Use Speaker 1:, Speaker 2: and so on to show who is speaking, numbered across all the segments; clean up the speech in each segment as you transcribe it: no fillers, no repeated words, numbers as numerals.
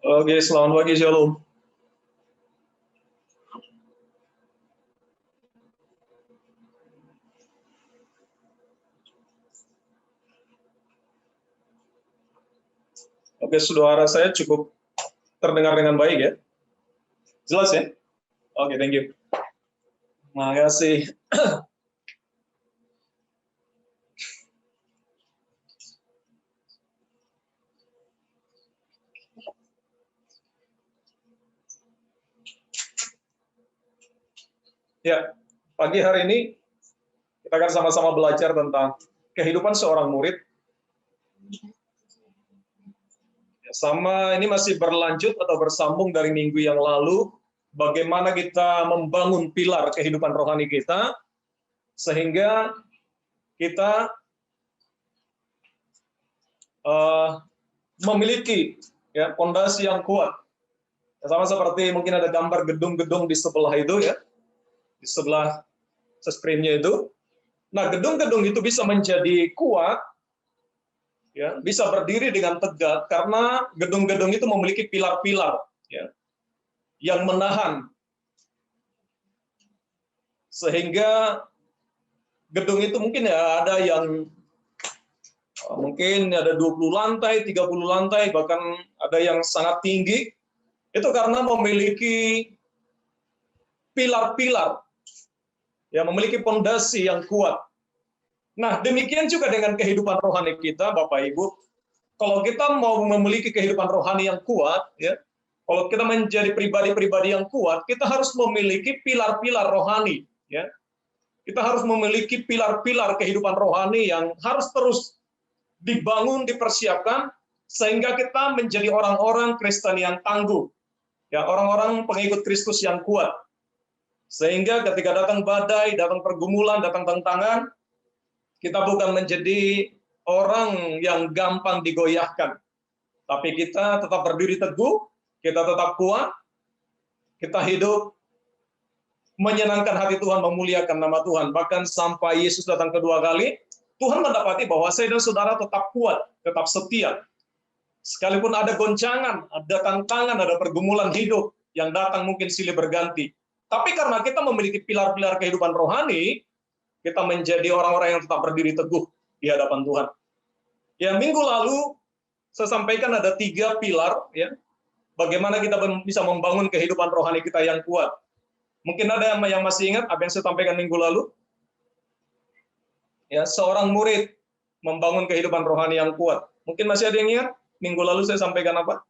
Speaker 1: Oke, selamat pagi, Shalom. Oke, suara saya cukup terdengar dengan baik ya? Jelas ya? Oke, thank you. Makasih. Ya, pagi hari ini kita akan sama-sama belajar tentang kehidupan seorang murid. Sama ini masih berlanjut atau bersambung dari minggu yang lalu, bagaimana kita membangun pilar kehidupan rohani kita, sehingga kita memiliki ya fondasi yang kuat. Sama seperti mungkin ada gambar gedung-gedung di sebelah itu ya, di sebelah screen-nya itu. Nah, gedung-gedung itu bisa menjadi kuat, ya, bisa berdiri dengan tegak karena gedung-gedung itu memiliki pilar-pilar ya, yang menahan, sehingga gedung itu mungkin ya ada yang mungkin ada 20 lantai, 30 lantai, bahkan ada yang sangat tinggi. Itu karena memiliki pilar-pilar, ya, memiliki fondasi yang kuat. Nah, demikian juga dengan kehidupan rohani kita, Bapak Ibu. Kalau kita mau memiliki kehidupan rohani yang kuat, ya, kalau kita menjadi pribadi-pribadi yang kuat, kita harus memiliki pilar-pilar rohani, ya. Kita harus memiliki pilar-pilar kehidupan rohani yang harus terus dibangun, dipersiapkan, sehingga kita menjadi orang-orang Kristen yang tangguh, ya, orang-orang pengikut Kristus yang kuat. Sehingga ketika datang badai, datang pergumulan, datang tantangan, kita bukan menjadi orang yang gampang digoyahkan, tapi kita tetap berdiri teguh, kita tetap kuat, kita hidup menyenangkan hati Tuhan, memuliakan nama Tuhan. Bahkan sampai Yesus datang kedua kali, Tuhan mendapati bahwa saya dan saudara tetap kuat, tetap setia. Sekalipun ada goncangan, ada tantangan, ada pergumulan hidup yang datang mungkin silih berganti. Tapi karena kita memiliki pilar-pilar kehidupan rohani, kita menjadi orang-orang yang tetap berdiri teguh di hadapan Tuhan. Ya, minggu lalu saya sampaikan ada 3 pilar, ya, bagaimana kita bisa membangun kehidupan rohani kita yang kuat. Mungkin ada yang masih ingat apa yang saya sampaikan minggu lalu? Ya, seorang murid membangun kehidupan rohani yang kuat. Mungkin masih ada yang ingat? Minggu lalu saya sampaikan apa?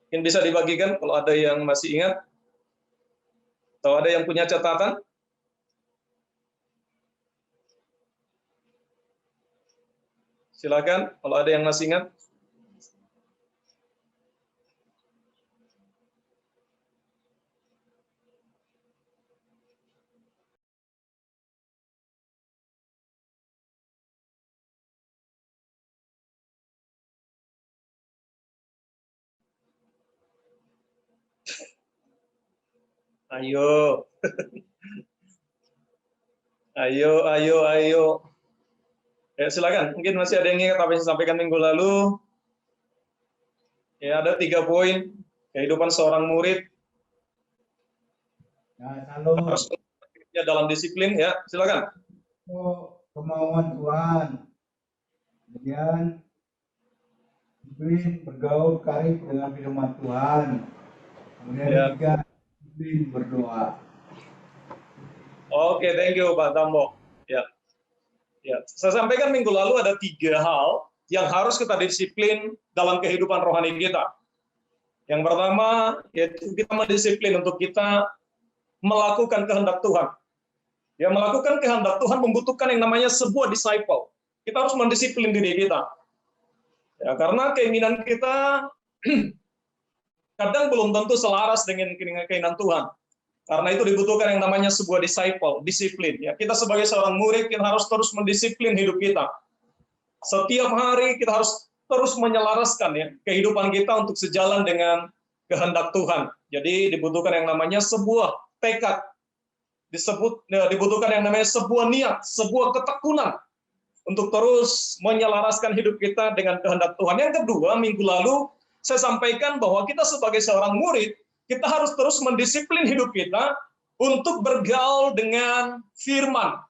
Speaker 1: Mungkin bisa dibagikan kalau ada yang masih ingat. Atau ada yang punya catatan? Silakan kalau ada yang masih ingat. Ayo. Ayo. Ya, silakan. Mungkin masih ada yang ingat apa yang saya sampaikan minggu lalu. Ya, ada 3 poin kehidupan seorang murid
Speaker 2: Nah, kalau
Speaker 1: harus dalam disiplin, ya. Silakan.
Speaker 2: kemauan Tuhan, kemudian disiplin bergaul karib dengan firman Tuhan, kemudian
Speaker 1: Ya.
Speaker 2: ketiga disiplin berdoa.
Speaker 1: Oke, thank you Pak Tambo. Ya. Ya, saya sampaikan minggu lalu ada 3 hal yang harus kita disiplin dalam kehidupan rohani kita. Yang pertama, yaitu kita mendisiplin untuk kita melakukan kehendak Tuhan. Ya, melakukan kehendak Tuhan membutuhkan yang namanya sebuah disciple. Kita harus mendisiplin diri kita. Ya, karena keinginan kita kadang belum tentu selaras dengan keinginan Tuhan. Karena itu dibutuhkan yang namanya sebuah disciple, disiplin. Ya, kita sebagai seorang murid kita harus terus mendisiplin hidup kita. Setiap hari kita harus terus menyelaraskan ya kehidupan kita untuk sejalan dengan kehendak Tuhan. Jadi dibutuhkan yang namanya sebuah tekad, dibutuhkan yang namanya sebuah niat, sebuah ketekunan untuk terus menyelaraskan hidup kita dengan kehendak Tuhan. Yang kedua, minggu lalu saya sampaikan bahwa kita sebagai seorang murid, kita harus terus mendisiplin hidup kita untuk bergaul dengan firman,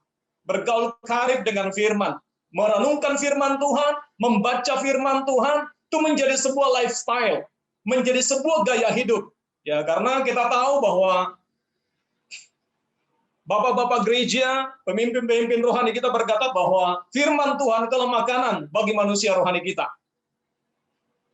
Speaker 1: bergaul karib dengan firman, merenungkan firman Tuhan, membaca firman Tuhan, itu menjadi sebuah lifestyle, menjadi sebuah gaya hidup. Ya, karena kita tahu bahwa bapak-bapak gereja, pemimpin-pemimpin rohani kita berkata bahwa firman Tuhan adalah makanan bagi manusia rohani kita.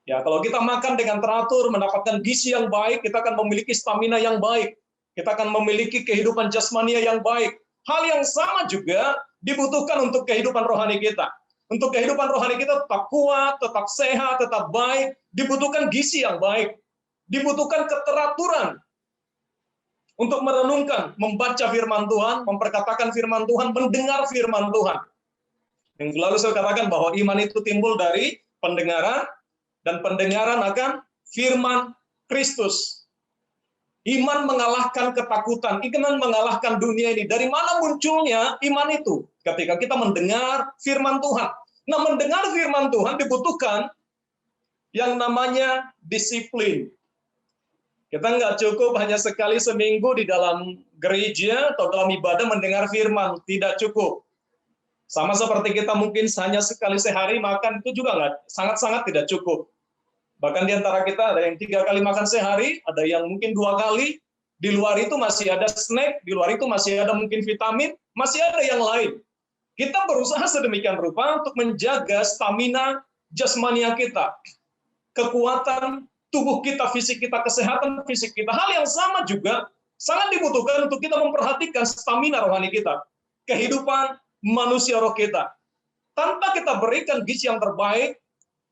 Speaker 1: Ya, kalau kita makan dengan teratur, mendapatkan gizi yang baik, kita akan memiliki stamina yang baik. Kita akan memiliki kehidupan jasmania yang baik. Hal yang sama juga dibutuhkan untuk kehidupan rohani kita. Untuk kehidupan rohani kita tetap kuat, tetap sehat, tetap baik, dibutuhkan gizi yang baik. Dibutuhkan keteraturan untuk merenungkan, membaca firman Tuhan, memperkatakan firman Tuhan, mendengar firman Tuhan. Yang lalu saya katakan bahwa iman itu timbul dari pendengaran, dan pendengaran akan firman Kristus. Iman mengalahkan ketakutan, iman mengalahkan dunia ini. Dari mana munculnya iman itu? Ketika kita mendengar firman Tuhan. Nah, mendengar firman Tuhan dibutuhkan yang namanya disiplin. Kita nggak cukup hanya sekali seminggu di dalam gereja atau dalam ibadah mendengar firman, tidak cukup. Sama seperti kita mungkin hanya sekali sehari makan, itu juga nggak, sangat-sangat tidak cukup. Bahkan di antara kita ada yang 3 kali makan sehari, ada yang mungkin 2 kali, di luar itu masih ada snack, di luar itu masih ada mungkin vitamin, masih ada yang lain. Kita berusaha sedemikian rupa untuk menjaga stamina jasmania kita, kekuatan tubuh kita, fisik kita, kesehatan fisik kita. Hal yang sama juga sangat dibutuhkan untuk kita memperhatikan stamina rohani kita, kehidupan manusia roh kita. Tanpa kita berikan gizi yang terbaik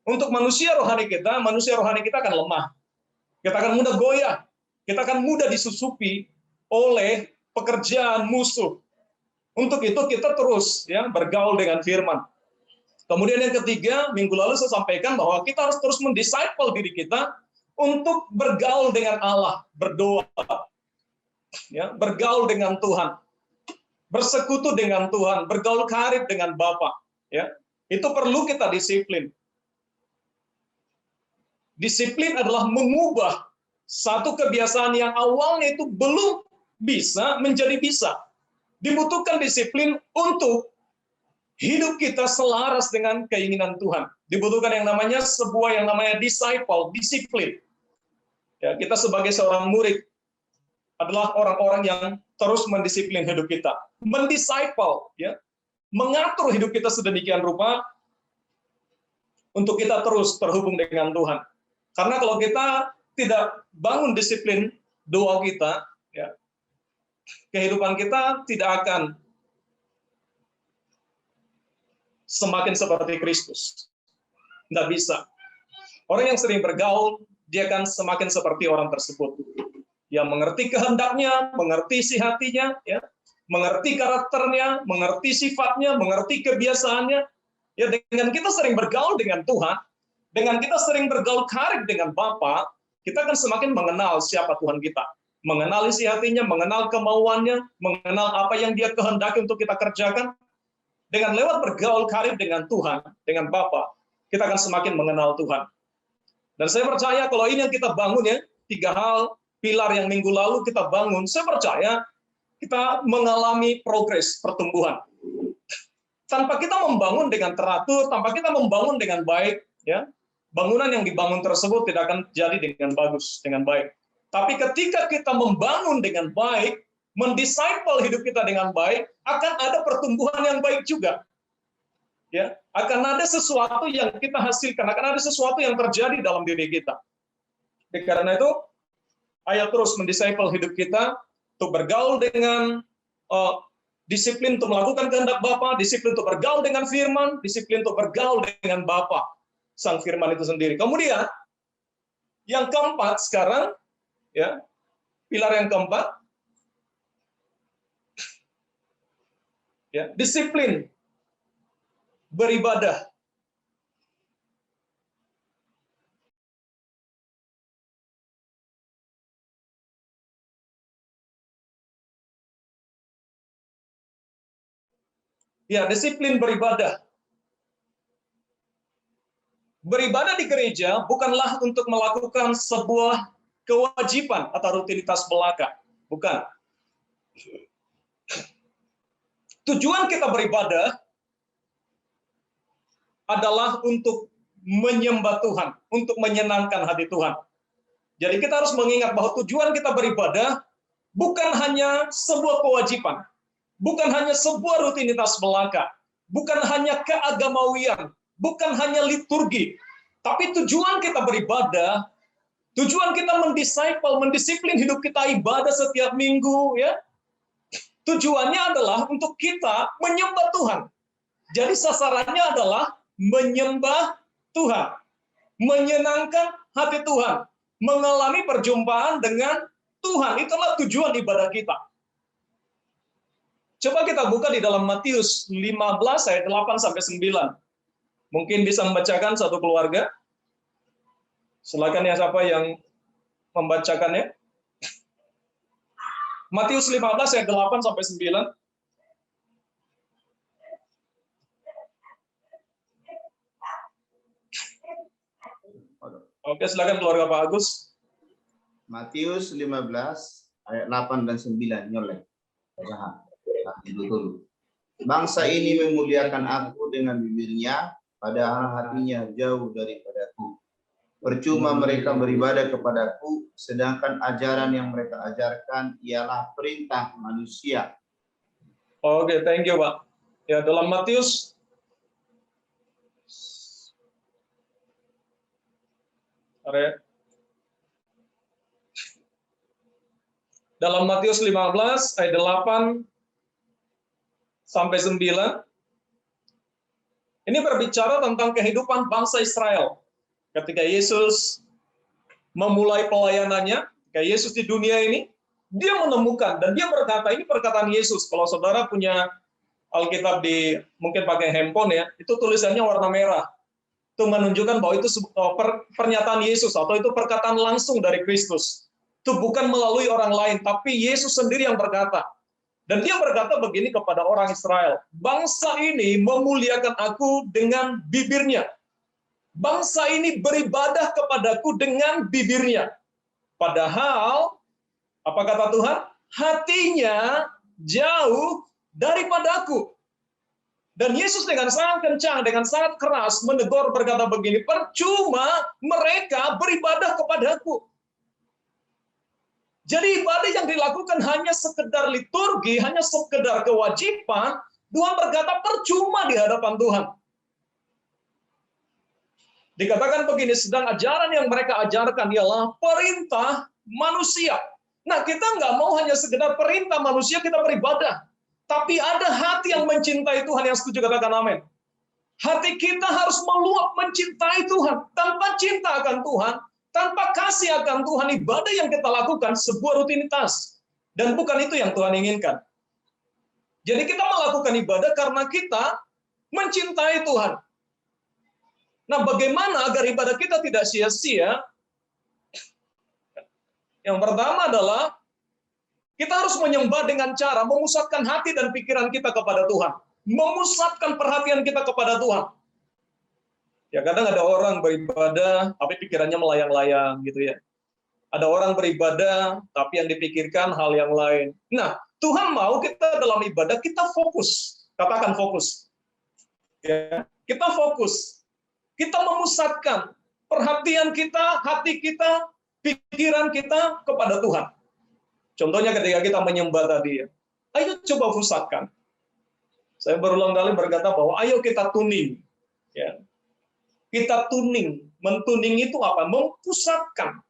Speaker 1: untuk manusia rohani kita akan lemah. Kita akan mudah goyah. Kita akan mudah disusupi oleh pekerjaan musuh. Untuk itu kita terus ya bergaul dengan firman. Kemudian yang ketiga, minggu lalu saya sampaikan bahwa kita harus terus mendisciple diri kita untuk bergaul dengan Allah, berdoa. Ya, bergaul dengan Tuhan. Bersekutu dengan Tuhan, bergaul karib dengan Bapa, ya. Itu perlu kita disiplin. Disiplin adalah mengubah satu kebiasaan yang awalnya itu belum bisa menjadi bisa. Dibutuhkan disiplin untuk hidup kita selaras dengan keinginan Tuhan. Dibutuhkan yang namanya sebuah yang namanya disciple, disiplin. Ya, kita sebagai seorang murid adalah orang-orang yang terus mendisiplin hidup kita. Mendisciple, ya, mengatur hidup kita sedemikian rupa untuk kita terus terhubung dengan Tuhan. Karena kalau kita tidak bangun disiplin doa kita, ya, kehidupan kita tidak akan semakin seperti Kristus. Tidak bisa. Orang yang sering bergaul, dia akan semakin seperti orang tersebut. Yang mengerti kehendaknya, mengerti isi hatinya, ya, mengerti karakternya, mengerti sifatnya, mengerti kebiasaannya. Ya, dengan kita sering bergaul dengan Tuhan, dengan kita sering bergaul karib dengan Bapa, kita akan semakin mengenal siapa Tuhan kita. Mengenal isi hatinya, mengenal kemauannya, mengenal apa yang dia kehendaki untuk kita kerjakan. Dengan lewat bergaul karib dengan Tuhan, dengan Bapa, kita akan semakin mengenal Tuhan. Dan saya percaya kalau ini yang kita bangun ya, 3 hal pilar yang minggu lalu kita bangun, saya percaya kita mengalami progres pertumbuhan. Tanpa kita membangun dengan teratur, tanpa kita membangun dengan baik, ya, bangunan yang dibangun tersebut tidak akan jadi dengan bagus, dengan baik. Tapi ketika kita membangun dengan baik, mendisciple hidup kita dengan baik, akan ada pertumbuhan yang baik juga. Ya, akan ada sesuatu yang kita hasilkan, akan ada sesuatu yang terjadi dalam diri kita. Karena itu, ayo terus mendisciple hidup kita untuk bergaul dengan disiplin untuk melakukan kehendak Bapa, disiplin untuk bergaul dengan firman, disiplin untuk bergaul dengan Bapa, Sang Firman itu sendiri. Kemudian, yang keempat sekarang, ya, pilar yang keempat, ya, disiplin beribadah. Ya, disiplin beribadah. Beribadah di gereja bukanlah untuk melakukan sebuah kewajiban atau rutinitas belaka. Bukan. Tujuan kita beribadah adalah untuk menyembah Tuhan, untuk menyenangkan hati Tuhan. Jadi kita harus mengingat bahwa tujuan kita beribadah bukan hanya sebuah kewajiban, bukan hanya sebuah rutinitas belaka, bukan hanya keagamawian, bukan hanya liturgi, tapi tujuan kita beribadah, tujuan kita mendisiplin hidup kita ibadah setiap minggu, ya. Tujuannya adalah untuk kita menyembah Tuhan. Jadi sasarannya adalah menyembah Tuhan, menyenangkan hati Tuhan, mengalami perjumpaan dengan Tuhan. Itulah tujuan ibadah kita. Coba kita buka di dalam Matius 15 ayat 8 sampai 9. Mungkin bisa membacakan satu keluarga. Silakan ya, siapa yang membacakannya. Matius 15 ayat 8 sampai 9. Oke, silakan keluarga Pak Agus.
Speaker 3: Matius 15 ayat 8 dan 9 nyolek. Bangsa ini memuliakan aku dengan bibirnya, padahal hatinya jauh daripadaku. Percuma mereka beribadah kepadaku, sedangkan ajaran yang mereka ajarkan ialah perintah manusia.
Speaker 1: Oke, thank you Pak. Ya, dalam Matius dalam Matius 15 ayat 8 sampai 9, ini berbicara tentang kehidupan bangsa Israel. Ketika Yesus memulai pelayanannya, ketika Yesus di dunia ini, dia menemukan, dan dia berkata, ini perkataan Yesus, kalau saudara punya Alkitab mungkin pakai handphone ya, itu tulisannya warna merah. Itu menunjukkan bahwa itu pernyataan Yesus, atau itu perkataan langsung dari Kristus. Itu bukan melalui orang lain, tapi Yesus sendiri yang berkata. Dan dia berkata begini kepada orang Israel, bangsa ini memuliakan aku dengan bibirnya. Bangsa ini beribadah kepadaku dengan bibirnya. Padahal, apa kata Tuhan? Hatinya jauh daripadaku. Dan Yesus dengan sangat kencang, dengan sangat keras menegur berkata begini, percuma mereka beribadah kepadaku. Jadi ibadah yang dilakukan hanya sekedar liturgi, hanya sekedar kewajiban, Tuhan berkata percuma di hadapan Tuhan. Dikatakan begini, sedang ajaran yang mereka ajarkan ialah perintah manusia. Nah, kita nggak mau hanya sekedar perintah manusia kita beribadah. Tapi ada hati yang mencintai Tuhan, yang setuju katakan amin. Hati kita harus meluap mencintai Tuhan. Tanpa cinta akan Tuhan, tanpa kasih akan Tuhan, ibadah yang kita lakukan sebuah rutinitas. Dan bukan itu yang Tuhan inginkan. Jadi kita melakukan ibadah karena kita mencintai Tuhan. Nah, bagaimana agar ibadah kita tidak sia-sia? Yang pertama adalah kita harus menyembah dengan cara memusatkan hati dan pikiran kita kepada Tuhan. Memusatkan perhatian kita kepada Tuhan. Ya kadang ada orang beribadah tapi pikirannya melayang-layang gitu ya. Ada orang beribadah tapi yang dipikirkan hal yang lain. Nah, Tuhan mau kita dalam ibadah kita fokus. Katakan fokus. Ya, kita fokus. Kita memusatkan perhatian kita, hati kita, pikiran kita kepada Tuhan. Contohnya ketika kita menyembah tadi ya. Ayo coba pusatkan. Saya berulang kali berkata bahwa ayo kita tuning. Ya. Kita tuning. Mentuning itu apa? Mempusatkan.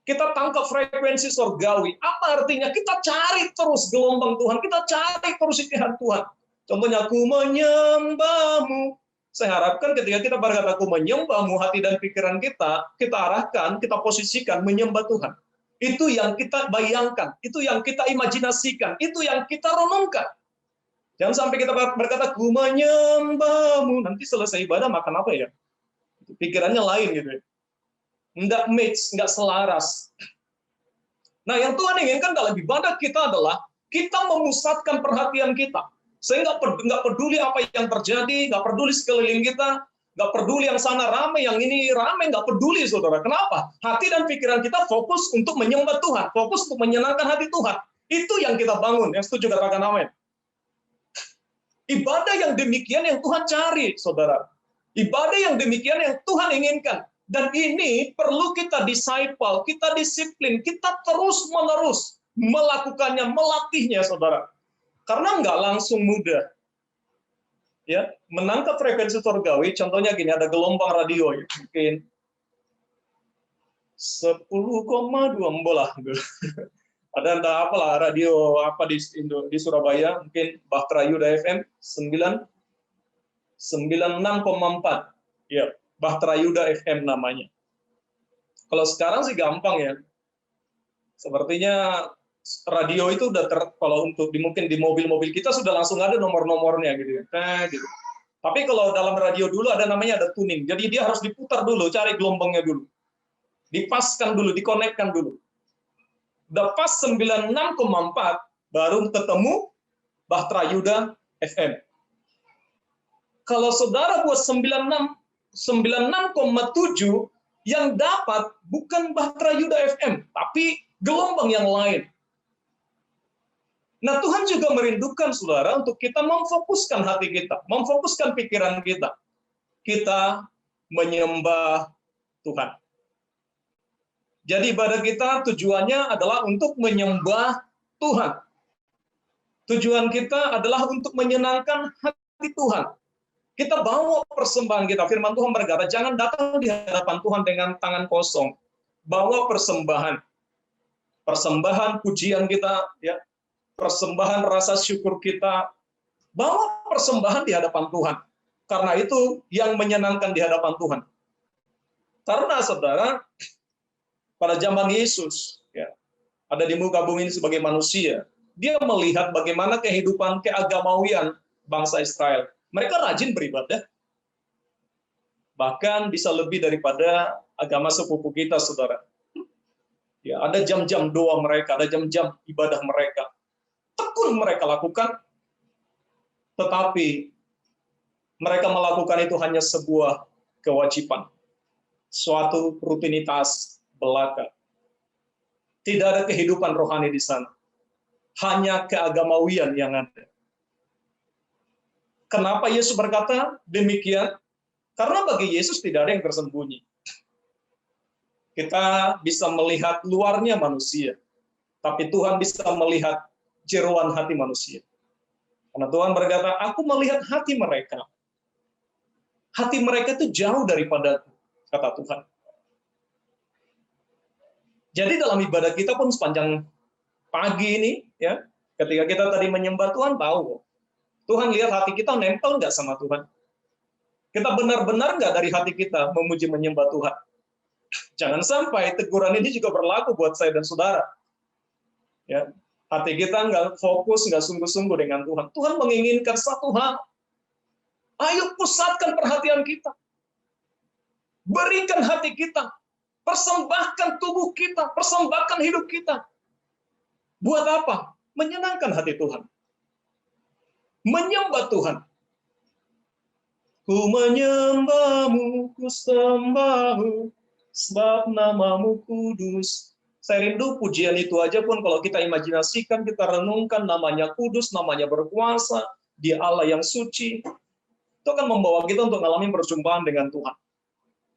Speaker 1: Kita tangkap frekuensi surgawi. Apa artinya? Kita cari terus gelombang Tuhan. Kita cari terus itihan Tuhan. Contohnya, aku menyembahmu. Saya harapkan ketika kita berkata, aku menyembahmu, hati dan pikiran kita arahkan, kita posisikan menyembah Tuhan. Itu yang kita bayangkan. Itu yang kita imajinasikan. Itu yang kita renungkan. Jangan sampai kita berkata, aku menyembahmu. Nanti selesai ibadah makan apa ya? Pikirannya lain gitu ya. Nggak match, nggak selaras. Nah, yang Tuhan inginkan dalam ibadah kita adalah kita memusatkan perhatian kita. Saya nggak peduli apa yang terjadi, nggak peduli sekeliling kita, nggak peduli yang sana ramai, yang ini ramai, nggak peduli, saudara. Kenapa? Hati dan pikiran kita fokus untuk menyembah Tuhan, fokus untuk menyenangkan hati Tuhan. Itu yang kita bangun. Yang setuju katakan amin. Ibadah yang demikian yang Tuhan cari, saudara. Ibadah yang demikian yang Tuhan inginkan. Dan ini perlu kita disciple, kita disiplin, kita terus-menerus melakukannya, melatihnya, saudara. Karena nggak langsung mudah. Ya, menangkap frekuensi surgawi, contohnya gini, ada gelombang radio, ya, mungkin 10,2 bola. Ada entah apalah radio apa di Surabaya, mungkin Bahtera Yuda FM 96,4. Ya. Bahtera Yuda FM namanya. Kalau sekarang sih gampang ya. Sepertinya radio itu udah kalau untuk mungkin di mobil-mobil kita sudah langsung ada nomor-nomornya gitu ya. Gitu. Tapi kalau dalam radio dulu ada tuning. Jadi dia harus diputar dulu, cari gelombangnya dulu. Dipaskan dulu, dikonekkan dulu. Udah pas 96,4 baru ketemu Bahtera Yuda FM. Kalau saudara buat 96,7 yang dapat bukan Bahtera Yuda FM, tapi gelombang yang lain. Nah, Tuhan juga merindukan saudara untuk kita memfokuskan hati kita, memfokuskan pikiran kita. Kita menyembah Tuhan. Jadi ibadah kita tujuannya adalah untuk menyembah Tuhan. Tujuan kita adalah untuk menyenangkan hati Tuhan. Kita bawa persembahan kita. Firman Tuhan berkata, jangan datang di hadapan Tuhan dengan tangan kosong. Bawa persembahan. Persembahan pujian kita, ya. Persembahan rasa syukur kita. Bawa persembahan di hadapan Tuhan. Karena itu yang menyenangkan di hadapan Tuhan. Karena saudara, pada zaman Yesus, ya, ada di muka bumi ini sebagai manusia, dia melihat bagaimana kehidupan keagamawian bangsa Israel. Mereka rajin beribadah. Bahkan bisa lebih daripada agama sepupu kita, saudara. Ya, ada jam-jam doa mereka, ada jam-jam ibadah mereka. Tekun mereka lakukan, tetapi mereka melakukan itu hanya sebuah kewajiban. Suatu rutinitas belaka. Tidak ada kehidupan rohani di sana. Hanya keagamawian yang ada. Kenapa Yesus berkata demikian? Karena bagi Yesus tidak ada yang tersembunyi. Kita bisa melihat luarnya manusia, tapi Tuhan bisa melihat jeroan hati manusia. Karena Tuhan berkata, aku melihat hati mereka. Hati mereka itu jauh daripadaku, kata Tuhan. Jadi dalam ibadah kita pun sepanjang pagi ini, ya, ketika kita tadi menyembah Tuhan, tahu Tuhan lihat hati kita nempel nggak sama Tuhan. Kita benar-benar nggak dari hati kita memuji menyembah Tuhan. Jangan sampai teguran ini juga berlaku buat saya dan saudara. Ya, hati kita nggak fokus, nggak sungguh-sungguh dengan Tuhan. Tuhan menginginkan satu hal. Ayo pusatkan perhatian kita. Berikan hati kita. Persembahkan tubuh kita. Persembahkan hidup kita. Buat apa? Menyenangkan hati Tuhan. Menyembah Tuhan. Ku menyembahmu, ku sembahmu, sebab namamu kudus. Saya rindu pujian itu aja pun kalau kita imajinasikan, kita renungkan namanya kudus, namanya berkuasa, Dia Allah yang suci. Itu akan membawa kita untuk mengalami perjumpaan dengan Tuhan.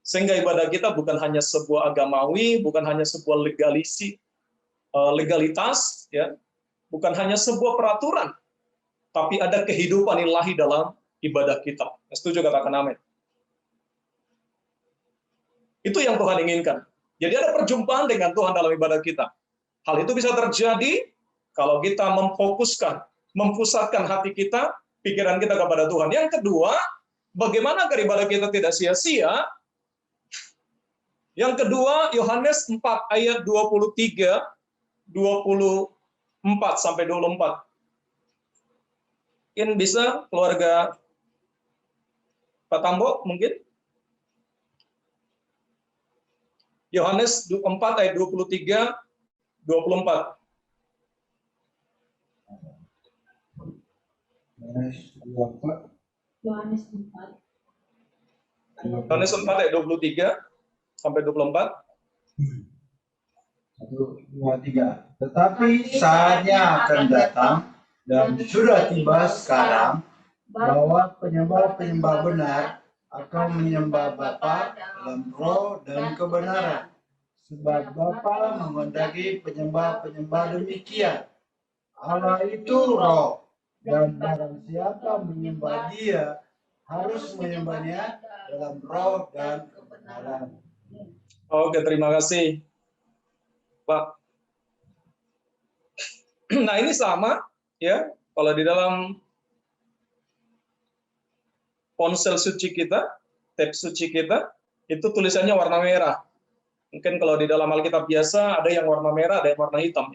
Speaker 1: Sehingga ibadah kita bukan hanya sebuah agamawi, bukan hanya sebuah legalitas, ya, bukan hanya sebuah peraturan, tapi ada kehidupan ilahi dalam ibadah kita. Setuju, katakan amin. Itu yang Tuhan inginkan. Jadi ada perjumpaan dengan Tuhan dalam ibadah kita. Hal itu bisa terjadi kalau kita memfokuskan, mempusatkan hati kita, pikiran kita kepada Tuhan. Yang kedua, bagaimana agar ibadah kita tidak sia-sia? Yang kedua, Yohanes 4 ayat 23, 24 sampai 24. Mungkin bisa keluarga Pak Tambo mungkin? Yohanes 4 ayat 23, 24.
Speaker 2: Yohanes 4.
Speaker 1: Yohanes 4 ayat 23 sampai 24.
Speaker 2: 1, 2, 3. Tetapi saatnya akan datang dan sudah tiba sekarang bahwa penyembah-penyembah benar akan menyembah Bapa dalam roh dan kebenaran. Sebab Bapa menghendaki penyembah-penyembah demikian. Allah itu roh, dan barang siapa menyembah Dia harus menyembahnya dalam roh dan kebenaran.
Speaker 1: Oke, terima kasih, Pak. Nah, ini sama, ya. Kalau di dalam ponsel suci kita, tab suci kita, itu tulisannya warna merah. Mungkin kalau di dalam Alkitab biasa ada yang warna merah, ada yang warna hitam.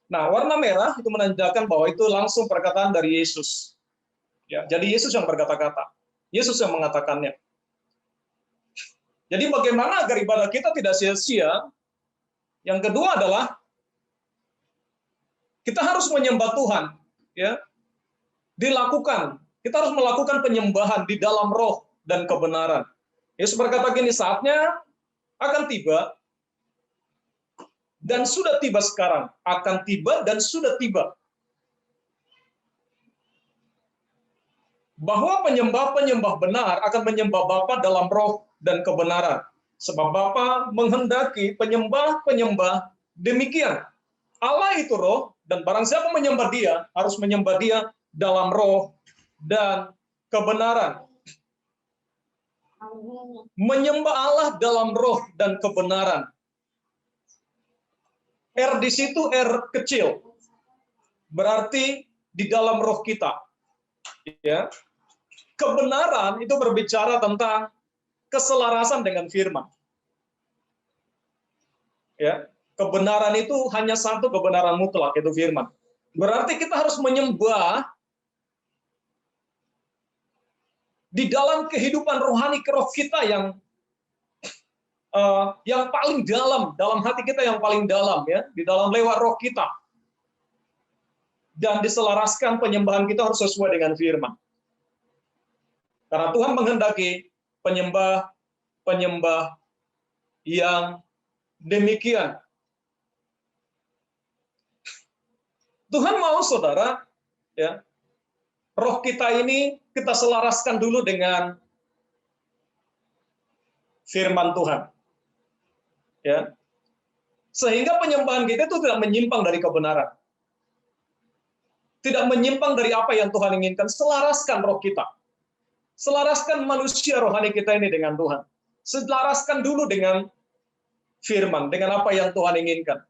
Speaker 1: Nah, warna merah itu menandakan bahwa itu langsung perkataan dari Yesus. Ya, jadi Yesus yang berkata-kata. Yesus yang mengatakannya. Jadi bagaimana agar ibadah kita tidak sia-sia? Yang kedua adalah kita harus menyembah Tuhan, ya. Dilakukan. Kita harus melakukan penyembahan di dalam roh dan kebenaran. Yesus berkata gini, saatnya akan tiba dan sudah tiba sekarang, akan tiba dan sudah tiba. Bahwa penyembah-penyembah benar akan menyembah Bapa dalam roh dan kebenaran. Sebab Bapa menghendaki penyembah-penyembah demikian. Allah itu roh, dan barang siapa menyembah Dia, harus menyembah Dia dalam roh dan kebenaran. Menyembah Allah dalam roh dan kebenaran. R di situ R kecil. Berarti di dalam roh kita. Ya. Kebenaran itu berbicara tentang keselarasan dengan firman. Ya, kebenaran itu hanya satu kebenaran mutlak, itu firman. Berarti kita harus menyembah di dalam kehidupan rohani roh kita yang paling dalam hati kita yang paling dalam, ya, di dalam lewat roh kita. Dan diselaraskan penyembahan kita harus sesuai dengan firman. Karena Tuhan menghendaki penyembah yang demikian. Tuhan mau, saudara, ya, roh kita ini kita selaraskan dulu dengan firman Tuhan. Ya. Sehingga penyembahan kita itu tidak menyimpang dari kebenaran. Tidak menyimpang dari apa yang Tuhan inginkan. Selaraskan roh kita. Selaraskan manusia rohani kita ini dengan Tuhan. Selaraskan dulu dengan firman, dengan apa yang Tuhan inginkan.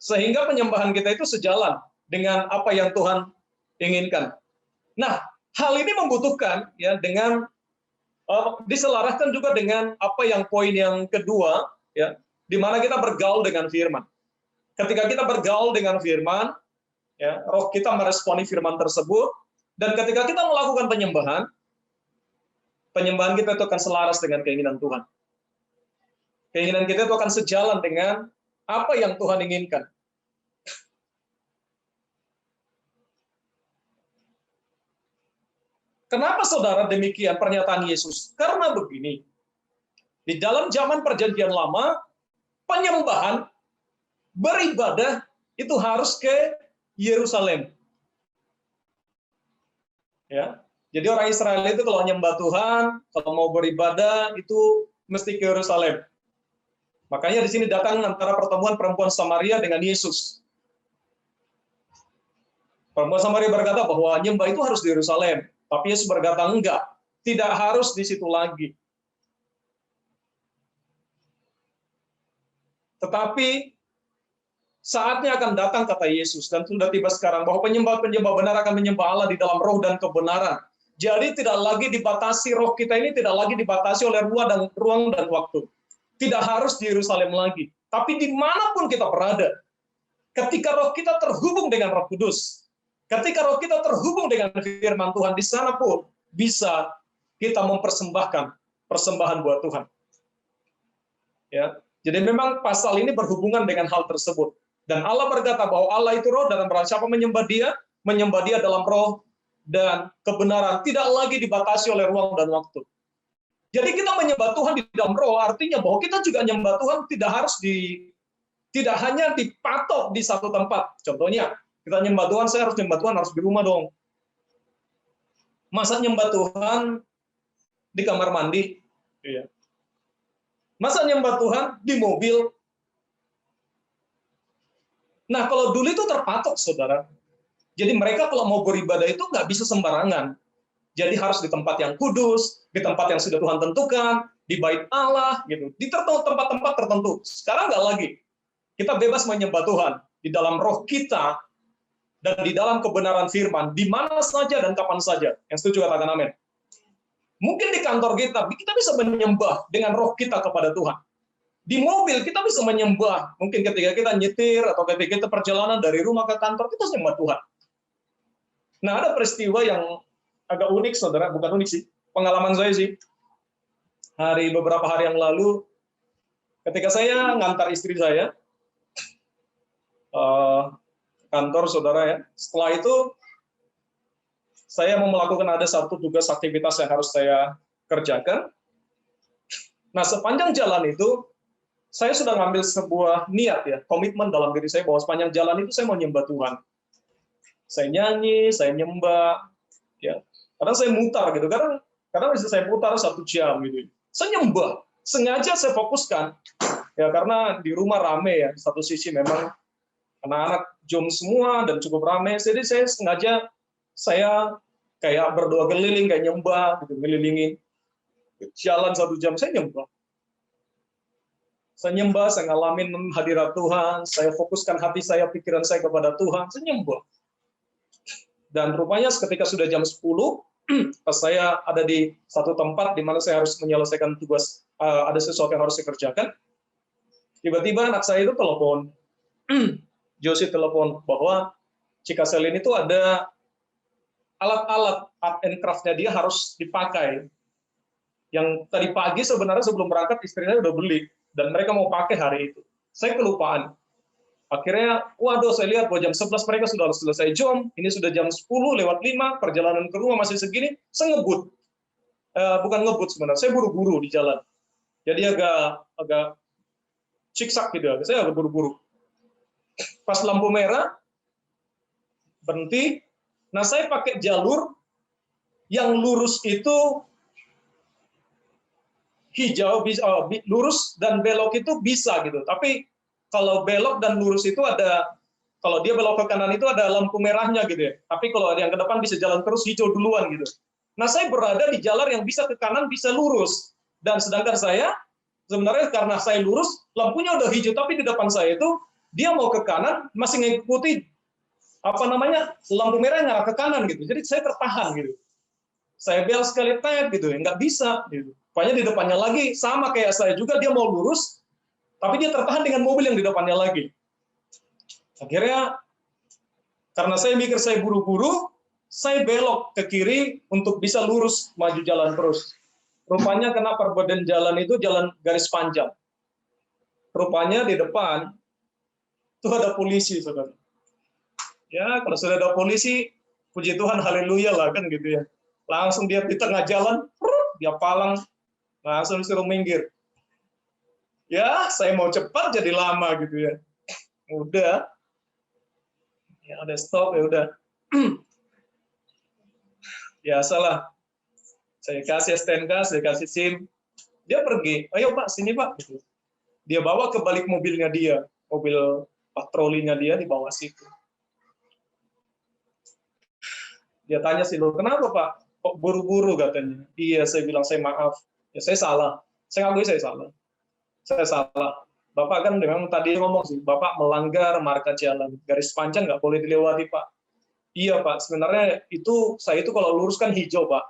Speaker 1: Sehingga penyembahan kita itu sejalan dengan apa yang Tuhan inginkan. Nah, hal ini membutuhkan, ya, dengan diselaraskan juga dengan apa yang poin yang kedua, ya, di mana kita bergaul dengan firman. Ketika kita bergaul dengan firman, ya, roh kita meresponi firman tersebut, dan ketika kita melakukan penyembahan kita itu akan selaras dengan keinginan Tuhan. Keinginan kita itu akan sejalan dengan apa yang Tuhan inginkan. Kenapa saudara demikian pernyataan Yesus? Karena begini, di dalam zaman perjanjian lama, penyembahan, beribadah, itu harus ke Yerusalem. Ya, jadi orang Israel itu kalau nyembah Tuhan, kalau mau beribadah, itu mesti ke Yerusalem. Makanya di sini datang antara pertemuan perempuan Samaria dengan Yesus. Perempuan Samaria berkata bahwa nyembah itu harus di Yerusalem. Tapi Yesus berkata, enggak, tidak harus di situ lagi. Tetapi saatnya akan datang, kata Yesus, dan sudah tiba sekarang, bahwa penyembah-penyembah benar akan menyembah Allah di dalam roh dan kebenaran. Jadi tidak lagi dibatasi, roh kita ini tidak lagi dibatasi oleh ruang dan waktu. Tidak harus di Yerusalem lagi. Tapi dimanapun kita berada, ketika roh kita terhubung dengan Roh Kudus, ketika roh kita terhubung dengan firman Tuhan, di sana pun bisa kita mempersembahkan persembahan buat Tuhan. Ya, jadi memang pasal ini berhubungan dengan hal tersebut. Dan Allah berkata bahwa Allah itu roh, dan barang siapa menyembah dia dalam roh dan kebenaran, tidak lagi dibatasi oleh ruang dan waktu. Jadi kita menyembah Tuhan di dalam roh, artinya bahwa kita juga menyembah Tuhan tidak hanya dipatok di satu tempat. Contohnya, kita nyembah Tuhan, saya harus nyembah Tuhan, harus di rumah dong. Masa nyembah Tuhan di kamar mandi? Iya. Masa nyembah Tuhan di mobil? Nah, kalau dulu itu terpatok, saudara. Jadi mereka kalau mau beribadah itu nggak bisa sembarangan. Jadi harus di tempat yang kudus, di tempat yang sudah Tuhan tentukan, di bait Allah, gitu. Di tempat-tempat tertentu. Sekarang nggak lagi. Kita bebas menyembah Tuhan di dalam roh kita dan di dalam kebenaran firman, di mana saja dan kapan saja. Yang setuju katakan amin. Mungkin di kantor kita bisa menyembah dengan roh kita kepada Tuhan. Di mobil kita bisa menyembah. Mungkin ketika kita nyetir atau ketika kita perjalanan dari rumah ke kantor, kita menyembah Tuhan. Nah, ada peristiwa yang agak unik, saudara. Bukan unik sih, pengalaman saya sih. Beberapa hari yang lalu, ketika saya ngantar istri saya kantor, saudara ya. Setelah itu, saya mau melakukan ada satu tugas aktivitas yang harus saya kerjakan. Nah, sepanjang jalan itu, saya sudah ngambil sebuah niat ya, komitmen dalam diri saya bahwa sepanjang jalan itu saya mau nyembah Tuhan. Saya nyanyi, saya nyembah, ya. Kadang saya mutar gitu, kadang bisa saya putar 1 jam gitu. Saya nyembah, sengaja saya fokuskan, ya karena di rumah rame ya. Satu sisi memang anak-anak jom semua dan cukup rame, jadi saya sengaja kayak berdoa keliling, kayak nyembah, gitu, ngelilingin jalan 1 jam, saya nyembah. Saya nyembah, saya ngalamin hadirat Tuhan, saya fokuskan hati saya, pikiran saya kepada Tuhan, saya nyembah. Dan rupanya ketika sudah jam 10, pas saya ada di satu tempat di mana saya harus menyelesaikan tugas, ada sesuatu yang harus saya kerjakan, tiba-tiba anak saya itu telepon, Josie telepon, bahwa Cikaselin itu ada alat-alat art and craft-nya dia harus dipakai. Yang tadi pagi sebenarnya sebelum berangkat istrinya udah beli, dan mereka mau pakai hari itu. Saya kelupaan. Akhirnya, waduh, saya lihat bahwa jam 11 mereka sudah selesai jom, ini sudah jam 10:05, perjalanan ke rumah masih segini, saya ngebut. Bukan ngebut sebenarnya, saya buru-buru di jalan. Jadi agak ciksak gitu, saya agak buru-buru. Pas lampu merah, berhenti. Nah, saya pakai jalur yang lurus itu hijau, lurus dan belok itu bisa gitu. Tapi kalau belok dan lurus itu kalau dia belok ke kanan itu ada lampu merahnya gitu ya. Tapi kalau ada yang ke depan bisa jalan terus hijau duluan gitu. Nah, saya berada di jalan yang bisa ke kanan, bisa lurus. Dan sedangkan saya, sebenarnya karena saya lurus, lampunya udah hijau, tapi di depan saya itu, dia mau ke kanan, masih mengikuti, lampu merah ngarah ke kanan gitu. Jadi saya tertahan gitu. Saya belok sekali gitu, nggak bisa gitu. Pokoknya di depannya lagi, sama kayak saya juga, dia mau lurus, tapi dia tertahan dengan mobil yang di depannya lagi. Akhirnya, karena saya mikir saya buru-buru, saya belok ke kiri untuk bisa lurus maju jalan terus. Rupanya kena perbedaan jalan itu jalan garis panjang. Rupanya di depan itu ada polisi, saudara. Ya, kalau sudah ada polisi, puji Tuhan, haleluya lah kan gitu ya. Langsung dia di tengah jalan, dia palang, langsung disuruh minggir. Ya, saya mau cepat jadi lama gitu ya. Udah, ya udah stop, ya udah. Biasalah, saya kasih STNK, saya kasih SIM, dia pergi, ayo Pak, sini Pak. Gitu. Dia bawa ke balik mobilnya dia, mobil patrolinya dia dibawa situ. Dia tanya sih, lo kenapa Pak? Kok buru-buru katanya? Iya, saya bilang, saya maaf. Ya, saya salah. Saya ngakui saya salah. Saya salah. Bapak kan memang tadi ngomong sih, Bapak melanggar marka jalan. Garis panjang nggak boleh dilewati, Pak. Iya, Pak. Sebenarnya itu saya itu kalau lurus kan hijau, Pak.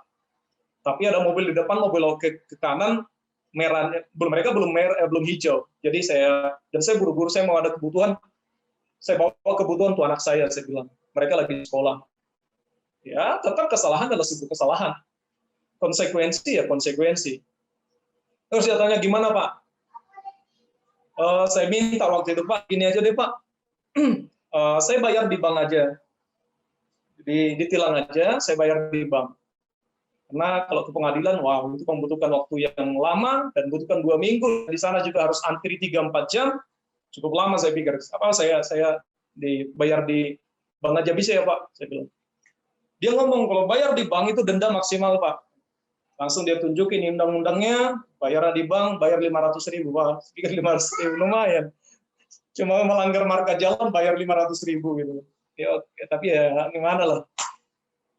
Speaker 1: Tapi ada mobil di depan, mobil ke kanan, merahnya mereka belum hijau. Jadi saya buru-buru, saya mau ada kebutuhan. Saya bawa kebutuhan tuh anak saya bilang. Mereka lagi di sekolah. Ya, tetap kesalahan adalah sebuah kesalahan. Konsekuensi ya konsekuensi. Terus dia tanya, gimana Pak? Saya minta waktu itu, Pak, gini aja deh Pak. Saya bayar di bank aja. Ditilang aja, saya bayar di bank. Karena kalau ke pengadilan, wow, itu membutuhkan waktu yang lama dan membutuhkan 2 minggu. Di sana juga harus antri 3-4 jam. Cukup lama saya pikir. Apa saya dibayar di bank aja bisa ya Pak? Saya bilang. Dia ngomong, kalau bayar di bank itu denda maksimal, Pak. Langsung dia tunjukin undang-undangnya, bayar di bank, bayar 500.000. Wah, pikir 500.000 lumayan. Cuma melanggar marka jalan, bayar 500.000 gitu. Ya, tapi ya gimana lah.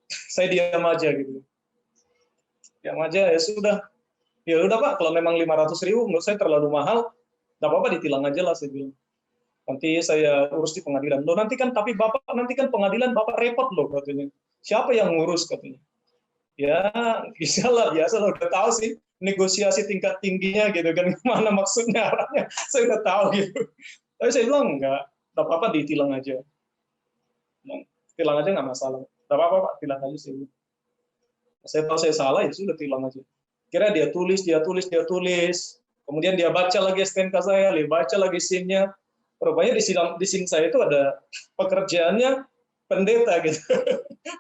Speaker 1: Saya diam aja gitu. Diam aja, ya sudah. Ya udah Pak, kalau memang 500.000 menurut saya terlalu mahal, nggak apa-apa ditilang aja lah, saya bilang. Nanti saya urus di pengadilan. Loh, nanti kan pengadilan Bapak repot loh katanya. Siapa yang ngurus katanya? Ya, biasa lah, udah tahu sih negosiasi tingkat tingginya gitu kan, mana maksudnya arahnya, saya udah tahu gitu. Tapi saya bilang enggak apa-apa ditilang aja. Tilang aja nggak masalah. Nggak apa-apa Pak, tilang aja sih. Saya tahu saya salah, ya sudah tilang aja. Kira dia tulis. Kemudian dia baca lagi STNK saya, dia baca lagi SIM-nya. Rupanya di SIM saya itu ada pekerjaannya pendeta gitu.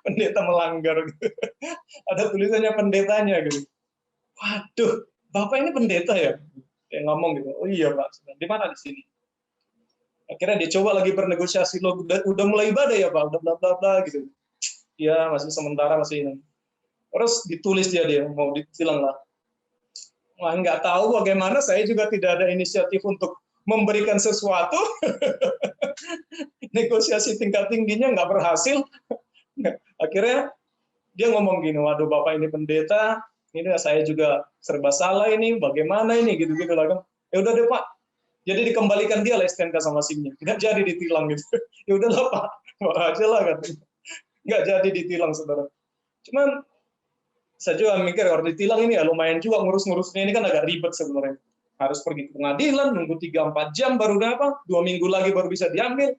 Speaker 1: Pendeta melanggar gitu. Ada tulisannya pendetanya gitu. Waduh, Bapak ini pendeta ya? Dia ngomong gitu. Oh iya Pak, di mana di sini? Akhirnya dia coba lagi bernegosiasi, loh udah mulai ibadah ya Pak, udah bla bla bla gitu. Ya masih sementara masih ini. Terus ditulis dia mau ditilang lah. Wah, nggak tahu bagaimana, saya juga tidak ada inisiatif untuk memberikan sesuatu. Negosiasi tingkat tingginya nggak berhasil. Akhirnya dia ngomong gini, waduh Bapak ini pendeta, ini saya juga serba salah ini, bagaimana ini, gitu-gitu lah kan. Ya udah deh Pak, jadi dikembalikan dia lah STNK sama SIM-nya. Nggak jadi ditilang gitu. Ya udahlah Pak, marah aja lah katanya. Nggak jadi ditilang, saudara. Cuman saya juga mikir, kalau ditilang ini ya lumayan juga ngurus-ngurusnya, ini kan agak ribet sebenarnya. Harus pergi ke pengadilan, nunggu 3-4 jam baru dapat, 2 minggu lagi baru bisa diambil.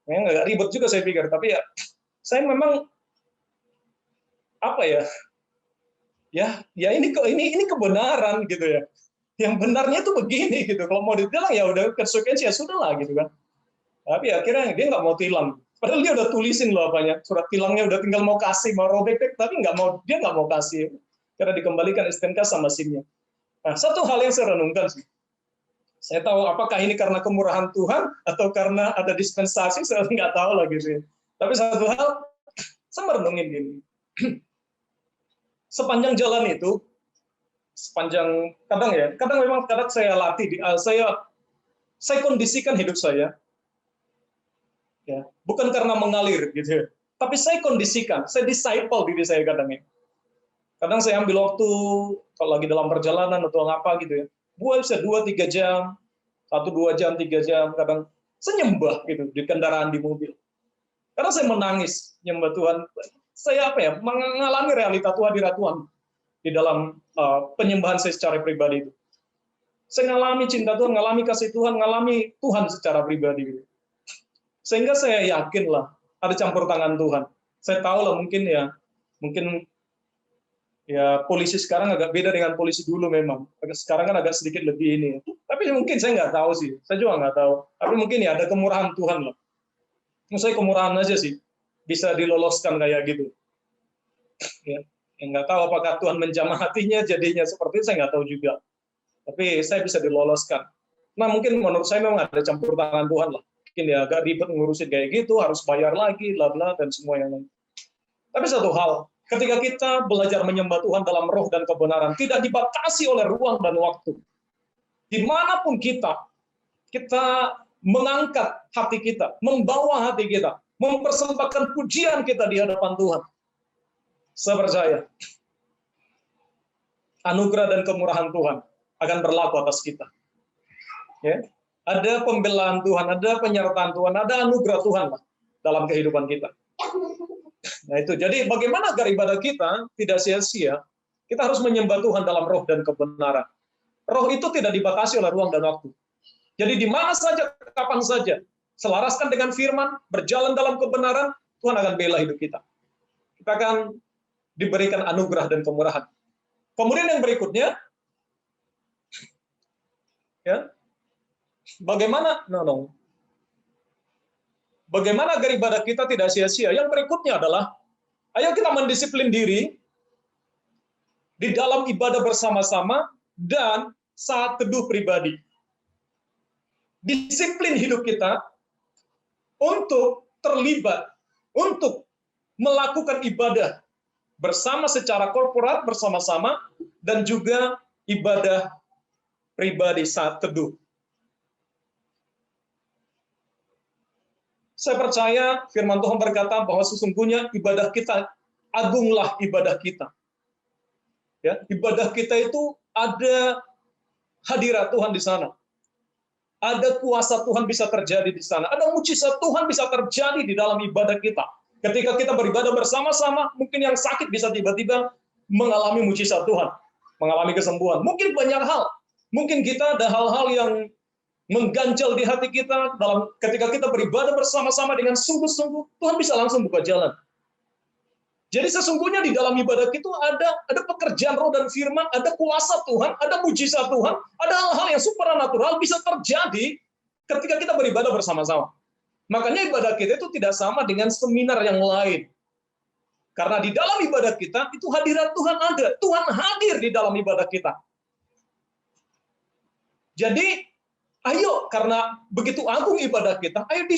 Speaker 1: Ya, agak ribet juga saya pikir, tapi ya saya memang apa ya? Ya ini kebenaran gitu ya. Yang benarnya itu begini gitu. Kalau mau ditilang ya udah konsekuensi ya sudahlah gitu kan. Tapi akhirnya dia nggak mau tilang. Padahal dia udah tulisin loh apanya, surat tilangnya udah tinggal mau kasih, mau robek, tapi dia nggak mau kasih karena dikembalikan STNK sama SIM-nya. Nah, satu hal yang saya renungkan sih, saya tahu apakah ini karena kemurahan Tuhan atau karena ada dispensasi, saya nggak tahu lagi sih. Tapi satu hal, saya merenungin gini, sepanjang jalan itu, kadang memang saya latih, saya kondisikan hidup saya. Ya, bukan karena mengalir gitu, tapi saya kondisikan, saya disciple diri saya kadang ya. Kadang saya ambil waktu kalau lagi dalam perjalanan atau apa gitu ya, buat bisa 2-3 jam, 1-2 jam, 3 jam, kadang saya nyembah gitu di kendaraan di mobil. Karena saya menangis nyembah Tuhan. Saya mengalami realita Tuhan di dalam penyembahan saya secara pribadi itu. Saya mengalami cinta Tuhan, mengalami kasih Tuhan, mengalami Tuhan secara pribadi gitu. Sehingga saya yakin lah ada campur tangan Tuhan. Saya tahu lah mungkin ya polisi sekarang agak beda dengan polisi dulu memang. Sekarang kan agak sedikit lebih ini. Tapi mungkin saya nggak tahu sih. Saya juga nggak tahu. Tapi mungkin ya ada kemurahan Tuhan lah. Menurut saya kemurahan aja sih bisa diloloskan kayak gitu. Ya. Nggak tahu apakah Tuhan menjamah hatinya jadinya seperti itu, saya nggak tahu juga. Tapi saya bisa diloloskan. Nah, mungkin menurut saya memang ada campur tangan Tuhan lah. Mungkin ya agak ribet ngurusin kayak gitu, harus bayar lagi, bla bla dan semua yang lain. Tapi satu hal, ketika kita belajar menyembah Tuhan dalam roh dan kebenaran, tidak dibatasi oleh ruang dan waktu. Dimanapun kita mengangkat hati kita, membawa hati kita, mempersembahkan pujian kita di hadapan Tuhan. Saya percaya, anugerah dan kemurahan Tuhan akan berlaku atas kita. Ya. Ada pembelaan Tuhan, ada penyertaan Tuhan, ada anugerah Tuhan dalam kehidupan kita. Nah itu, jadi bagaimana agar ibadah kita tidak sia-sia? Kita harus menyembah Tuhan dalam roh dan kebenaran. Roh itu tidak dibatasi oleh ruang dan waktu. Jadi di mana saja, kapan saja, selaraskan dengan firman, berjalan dalam kebenaran, Tuhan akan bela hidup kita. Kita akan diberikan anugerah dan kemurahan. Kemudian yang berikutnya, ya, bagaimana agar ibadah kita tidak sia-sia? Yang berikutnya adalah, ayo kita mendisiplin diri di dalam ibadah bersama-sama dan saat teduh pribadi. Disiplin hidup kita untuk terlibat, untuk melakukan ibadah bersama secara korporat bersama-sama dan juga ibadah pribadi saat teduh. Saya percaya firman Tuhan berkata bahwa sesungguhnya ibadah kita, agunglah ibadah kita. Ya, ibadah kita itu ada hadirat Tuhan di sana. Ada kuasa Tuhan bisa terjadi di sana. Ada mujizat Tuhan bisa terjadi di dalam ibadah kita. Ketika kita beribadah bersama-sama, mungkin yang sakit bisa tiba-tiba mengalami mujizat Tuhan, mengalami kesembuhan. Mungkin banyak hal. Mungkin kita ada hal-hal yang mengganjal di hati kita ketika kita beribadah bersama-sama dengan sungguh-sungguh, Tuhan bisa langsung buka jalan. Jadi sesungguhnya di dalam ibadah itu ada pekerjaan roh dan firman, ada kuasa Tuhan, ada mujizat Tuhan, ada hal-hal yang supranatural bisa terjadi ketika kita beribadah bersama-sama. Makanya ibadah kita itu tidak sama dengan seminar yang lain. Karena di dalam ibadah kita itu hadirat Tuhan ada. Tuhan hadir di dalam ibadah kita. Jadi, ayo karena begitu agung ibadah kita, ayo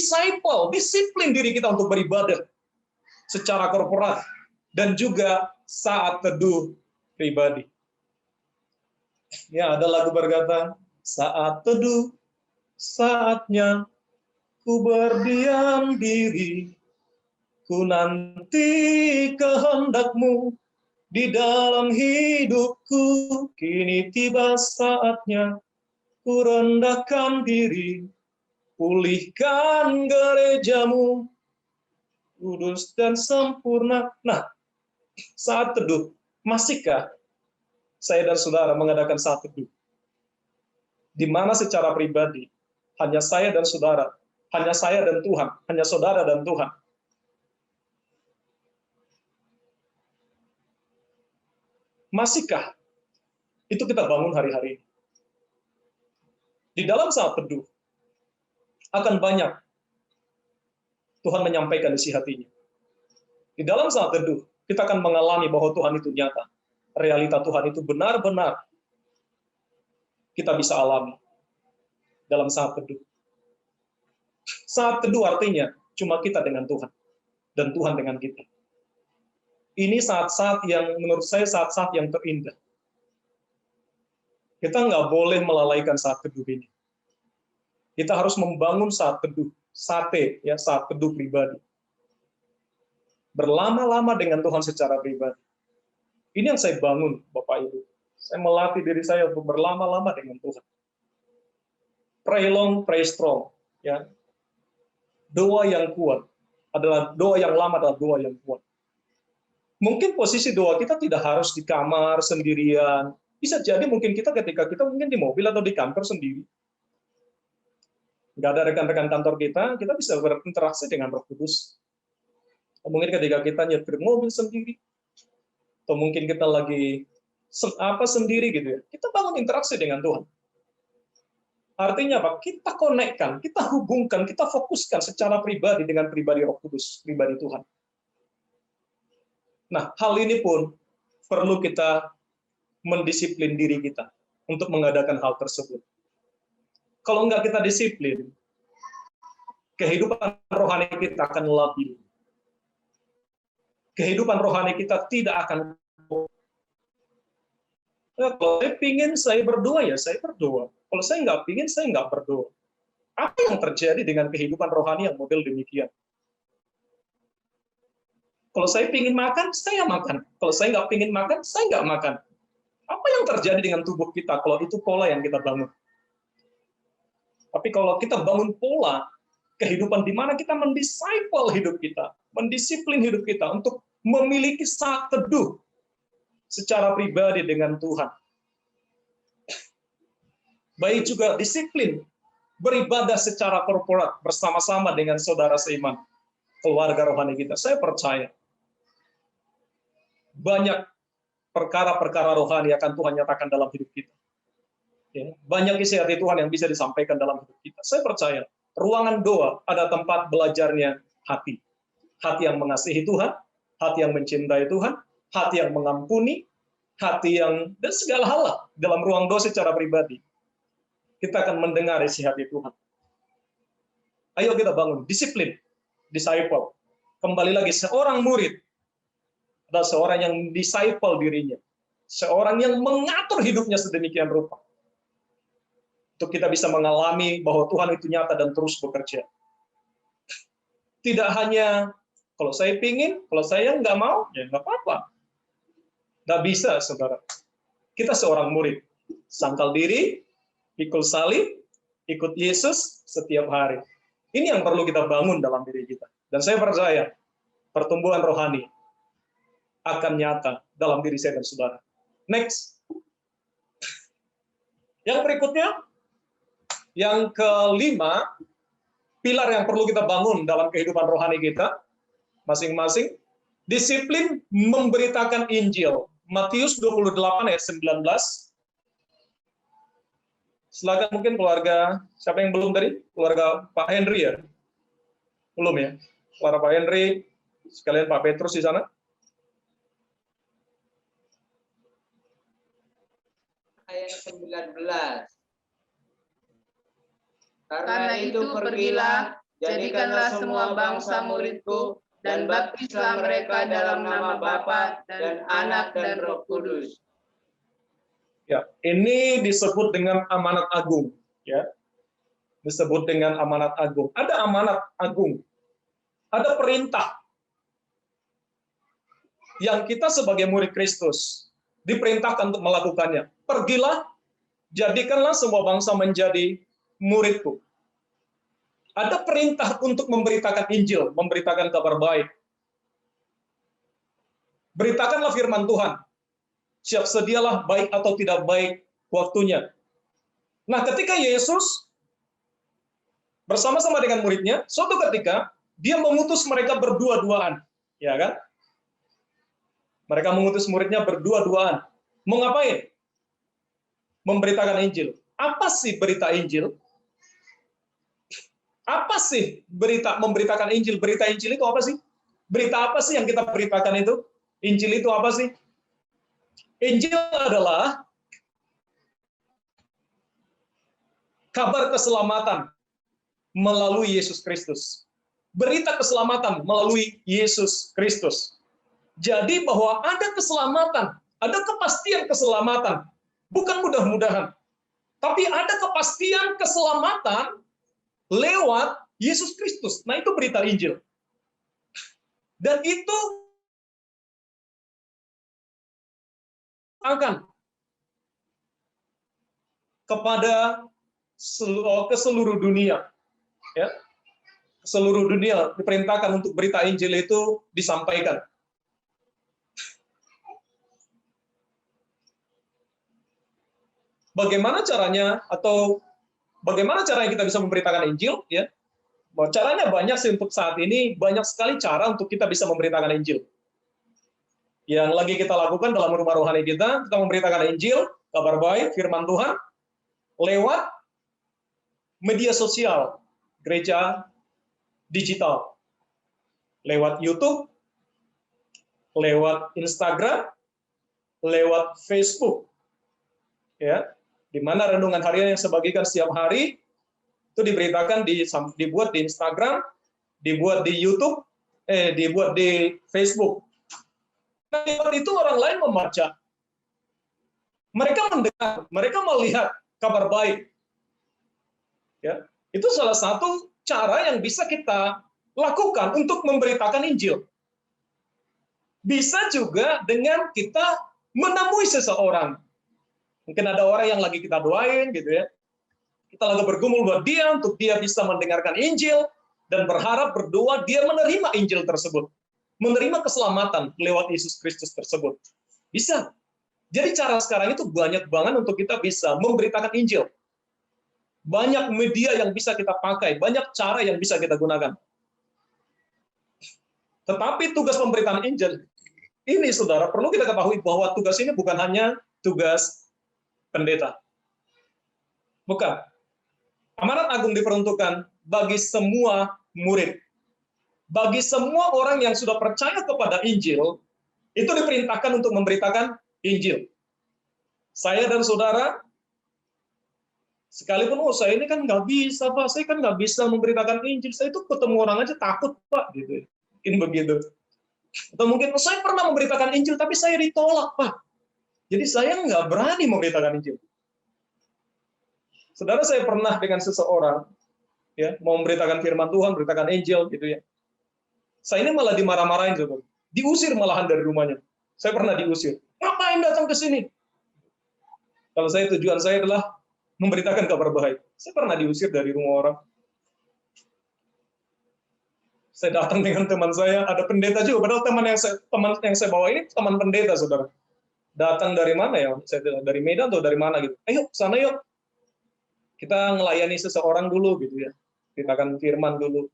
Speaker 1: disiplin diri kita untuk beribadah secara korporat dan juga saat teduh pribadi. Ya, ada lagu berkata, saat teduh, saatnya ku berdiam diri, ku nanti kehendakmu di dalam hidupku, kini tiba saatnya ku rendahkan diri, pulihkan gerejamu, kudus dan sempurna. Nah, saat teduh, masihkah saya dan saudara mengadakan saat teduh? Di mana secara pribadi, hanya saya dan saudara, hanya saya dan Tuhan, hanya saudara dan Tuhan. Masihkah itu kita bangun hari-hari? Di dalam saat teduh, akan banyak Tuhan menyampaikan isi hatinya. Di dalam saat teduh, kita akan mengalami bahwa Tuhan itu nyata. Realita Tuhan itu benar-benar kita bisa alami dalam saat teduh. Saat teduh artinya cuma kita dengan Tuhan dan Tuhan dengan kita. Ini saat-saat yang menurut saya saat-saat yang terindah. Kita nggak boleh melalaikan saat teduh ini. Kita harus membangun saat teduh, saat teduh pribadi. Berlama-lama dengan Tuhan secara pribadi. Ini yang saya bangun, Bapak Ibu. Saya melatih diri saya untuk berlama-lama dengan Tuhan. Pray long, pray strong. Ya. Doa yang kuat adalah doa yang lama adalah doa yang kuat. Mungkin posisi doa kita tidak harus di kamar sendirian. Bisa jadi mungkin ketika kita mungkin di mobil atau di kantor sendiri. Nggak ada rekan-rekan kantor kita bisa berinteraksi dengan Roh Kudus. Mungkin ketika kita nyetir mobil sendiri, atau mungkin kita lagi sendiri gitu ya, kita bangun interaksi dengan Tuhan. Artinya apa? Kita konekkan, kita hubungkan, kita fokuskan secara pribadi dengan pribadi Roh Kudus, pribadi Tuhan. Nah, hal ini pun perlu kita mendisiplin diri kita untuk mengadakan hal tersebut. Kalau enggak kita disiplin, kehidupan rohani kita akan labil. Kehidupan rohani kita tidak akan. Nah, kalau saya pingin saya berdoa, ya saya berdoa. Kalau saya nggak pingin, saya nggak berdoa. Apa yang terjadi dengan kehidupan rohani yang model demikian? Kalau saya pingin makan, saya makan. Kalau saya nggak pingin makan, saya nggak makan. Apa yang terjadi dengan tubuh kita kalau itu pola yang kita bangun? Tapi kalau kita bangun pola kehidupan di mana kita mendisciple hidup kita, mendisiplin hidup kita untuk memiliki saat teduh secara pribadi dengan Tuhan. Baik juga disiplin beribadah secara korporat bersama-sama dengan saudara seiman, keluarga rohani kita. Saya percaya banyak perkara-perkara rohani akan Tuhan nyatakan dalam hidup kita. Ya, banyak isi hati Tuhan yang bisa disampaikan dalam hidup kita. Saya percaya ruangan doa ada tempat belajarnya hati. Hati yang mengasihi Tuhan, hati yang mencintai Tuhan, hati yang mengampuni, hati yang, dan segala hal lah dalam ruang doa secara pribadi. Kita akan mendengar isi hati Tuhan. Ayo kita bangun, disiplin, disciple. Kembali lagi, seorang murid adalah seorang yang disciple dirinya. Seorang yang mengatur hidupnya sedemikian rupa. Untuk kita bisa mengalami bahwa Tuhan itu nyata dan terus bekerja. Tidak hanya, kalau saya pingin, kalau saya nggak mau, ya nggak apa-apa. Nggak bisa, saudara. Kita seorang murid. Sangkal diri, pikul salib, ikut Yesus setiap hari. Ini yang perlu kita bangun dalam diri kita. Dan saya percaya, pertumbuhan rohani akan nyata dalam diri saya dan saudara. Next. Yang berikutnya, yang kelima, pilar yang perlu kita bangun dalam kehidupan rohani kita, masing-masing, disiplin memberitakan Injil. Matius 28 ayat 19. Silakan mungkin keluarga, siapa yang belum tadi? Keluarga Pak Henry ya? Belum ya? Keluarga Pak Henry, sekalian Pak Petrus di sana.
Speaker 4: Ayat 19. Karena itu pergilah, jadikanlah semua bangsa muridku, dan baptislah mereka dalam nama Bapa dan Anak dan Roh Kudus.
Speaker 1: Ya, ini disebut dengan amanat agung, ya. Disebut dengan amanat agung. Ada amanat agung. Ada perintah yang kita sebagai murid Kristus diperintahkan untuk melakukannya. Pergilah, jadikanlah semua bangsa menjadi muridku. Ada perintah untuk memberitakan Injil, memberitakan kabar baik. Beritakanlah firman Tuhan. Siap sedialah baik atau tidak baik waktunya. Nah, ketika Yesus bersama-sama dengan muridnya, suatu ketika dia mengutus mereka berdua-duaan, ya kan? Mereka mengutus muridnya berdua-duaan. Mau ngapain? Memberitakan Injil. Apa sih berita Injil? Apa sih berita memberitakan Injil? Berita Injil itu apa sih? Berita apa sih yang kita beritakan itu? Injil itu apa sih? Injil adalah kabar keselamatan melalui Yesus Kristus. Berita keselamatan melalui Yesus Kristus. Jadi bahwa ada keselamatan, ada kepastian keselamatan. Bukan mudah-mudahan. Tapi ada kepastian keselamatan lewat Yesus Kristus. Nah, itu berita Injil. Dan itu akan kepada ke seluruh dunia, ya, seluruh dunia diperintahkan untuk berita Injil itu disampaikan. Bagaimana caranya atau bagaimana caranya kita bisa memberitakan Injil? Ya, caranya banyak sih untuk saat ini, banyak sekali cara untuk kita bisa memberitakan Injil. Yang lagi kita lakukan dalam rumah rohani kita memberitakan Injil, kabar baik, firman Tuhan, lewat media sosial, gereja digital, lewat YouTube, lewat Instagram, lewat Facebook, ya, di mana renungan harian yang saya bagikan setiap hari itu diberitakan dibuat di Instagram, dibuat di YouTube, dibuat di Facebook. Nah, lewat itu orang lain membaca, mereka mendengar, mereka melihat kabar baik. Ya, itu salah satu cara yang bisa kita lakukan untuk memberitakan Injil. Bisa juga dengan kita menemui seseorang. Mungkin ada orang yang lagi kita doain gitu ya. Kita lagi bergumul buat dia untuk dia bisa mendengarkan Injil dan berharap berdoa dia menerima Injil tersebut. Menerima keselamatan lewat Yesus Kristus tersebut. Bisa. Jadi cara sekarang itu banyak banget untuk kita bisa memberitakan Injil. Banyak media yang bisa kita pakai, banyak cara yang bisa kita gunakan. Tetapi tugas pemberitaan Injil ini, saudara, perlu kita ketahui bahwa tugas ini bukan hanya tugas pendeta. Bukan. Amanat agung diperuntukkan bagi semua murid. Bagi semua orang yang sudah percaya kepada Injil, itu diperintahkan untuk memberitakan Injil. Saya dan saudara, sekalipun, saya ini kan nggak bisa, Pak. Saya kan nggak bisa memberitakan Injil. Saya itu ketemu orang aja takut, Pak. Gitu. Mungkin begitu. Atau mungkin, saya pernah memberitakan Injil, tapi saya ditolak, Pak. Jadi saya nggak berani memberitakan Injil. Saudara, saya pernah dengan seseorang, ya, mau memberitakan firman Tuhan, memberitakan Injil, gitu ya. Saya ini malah dimarah-marahin, saudara. Diusir malahan dari rumahnya. Saya pernah diusir. Ngapain datang ke sini? Kalau tujuan saya adalah memberitakan kabar baik. Saya pernah diusir dari rumah orang. Saya datang dengan teman saya, ada pendeta juga. Padahal teman yang saya bawa ini teman pendeta, saudara. Datang dari mana ya? Saya bilang, dari Medan atau dari mana gitu. Ayo, sana yuk. Kita ngelayani seseorang dulu gitu ya. Kita akan firman dulu.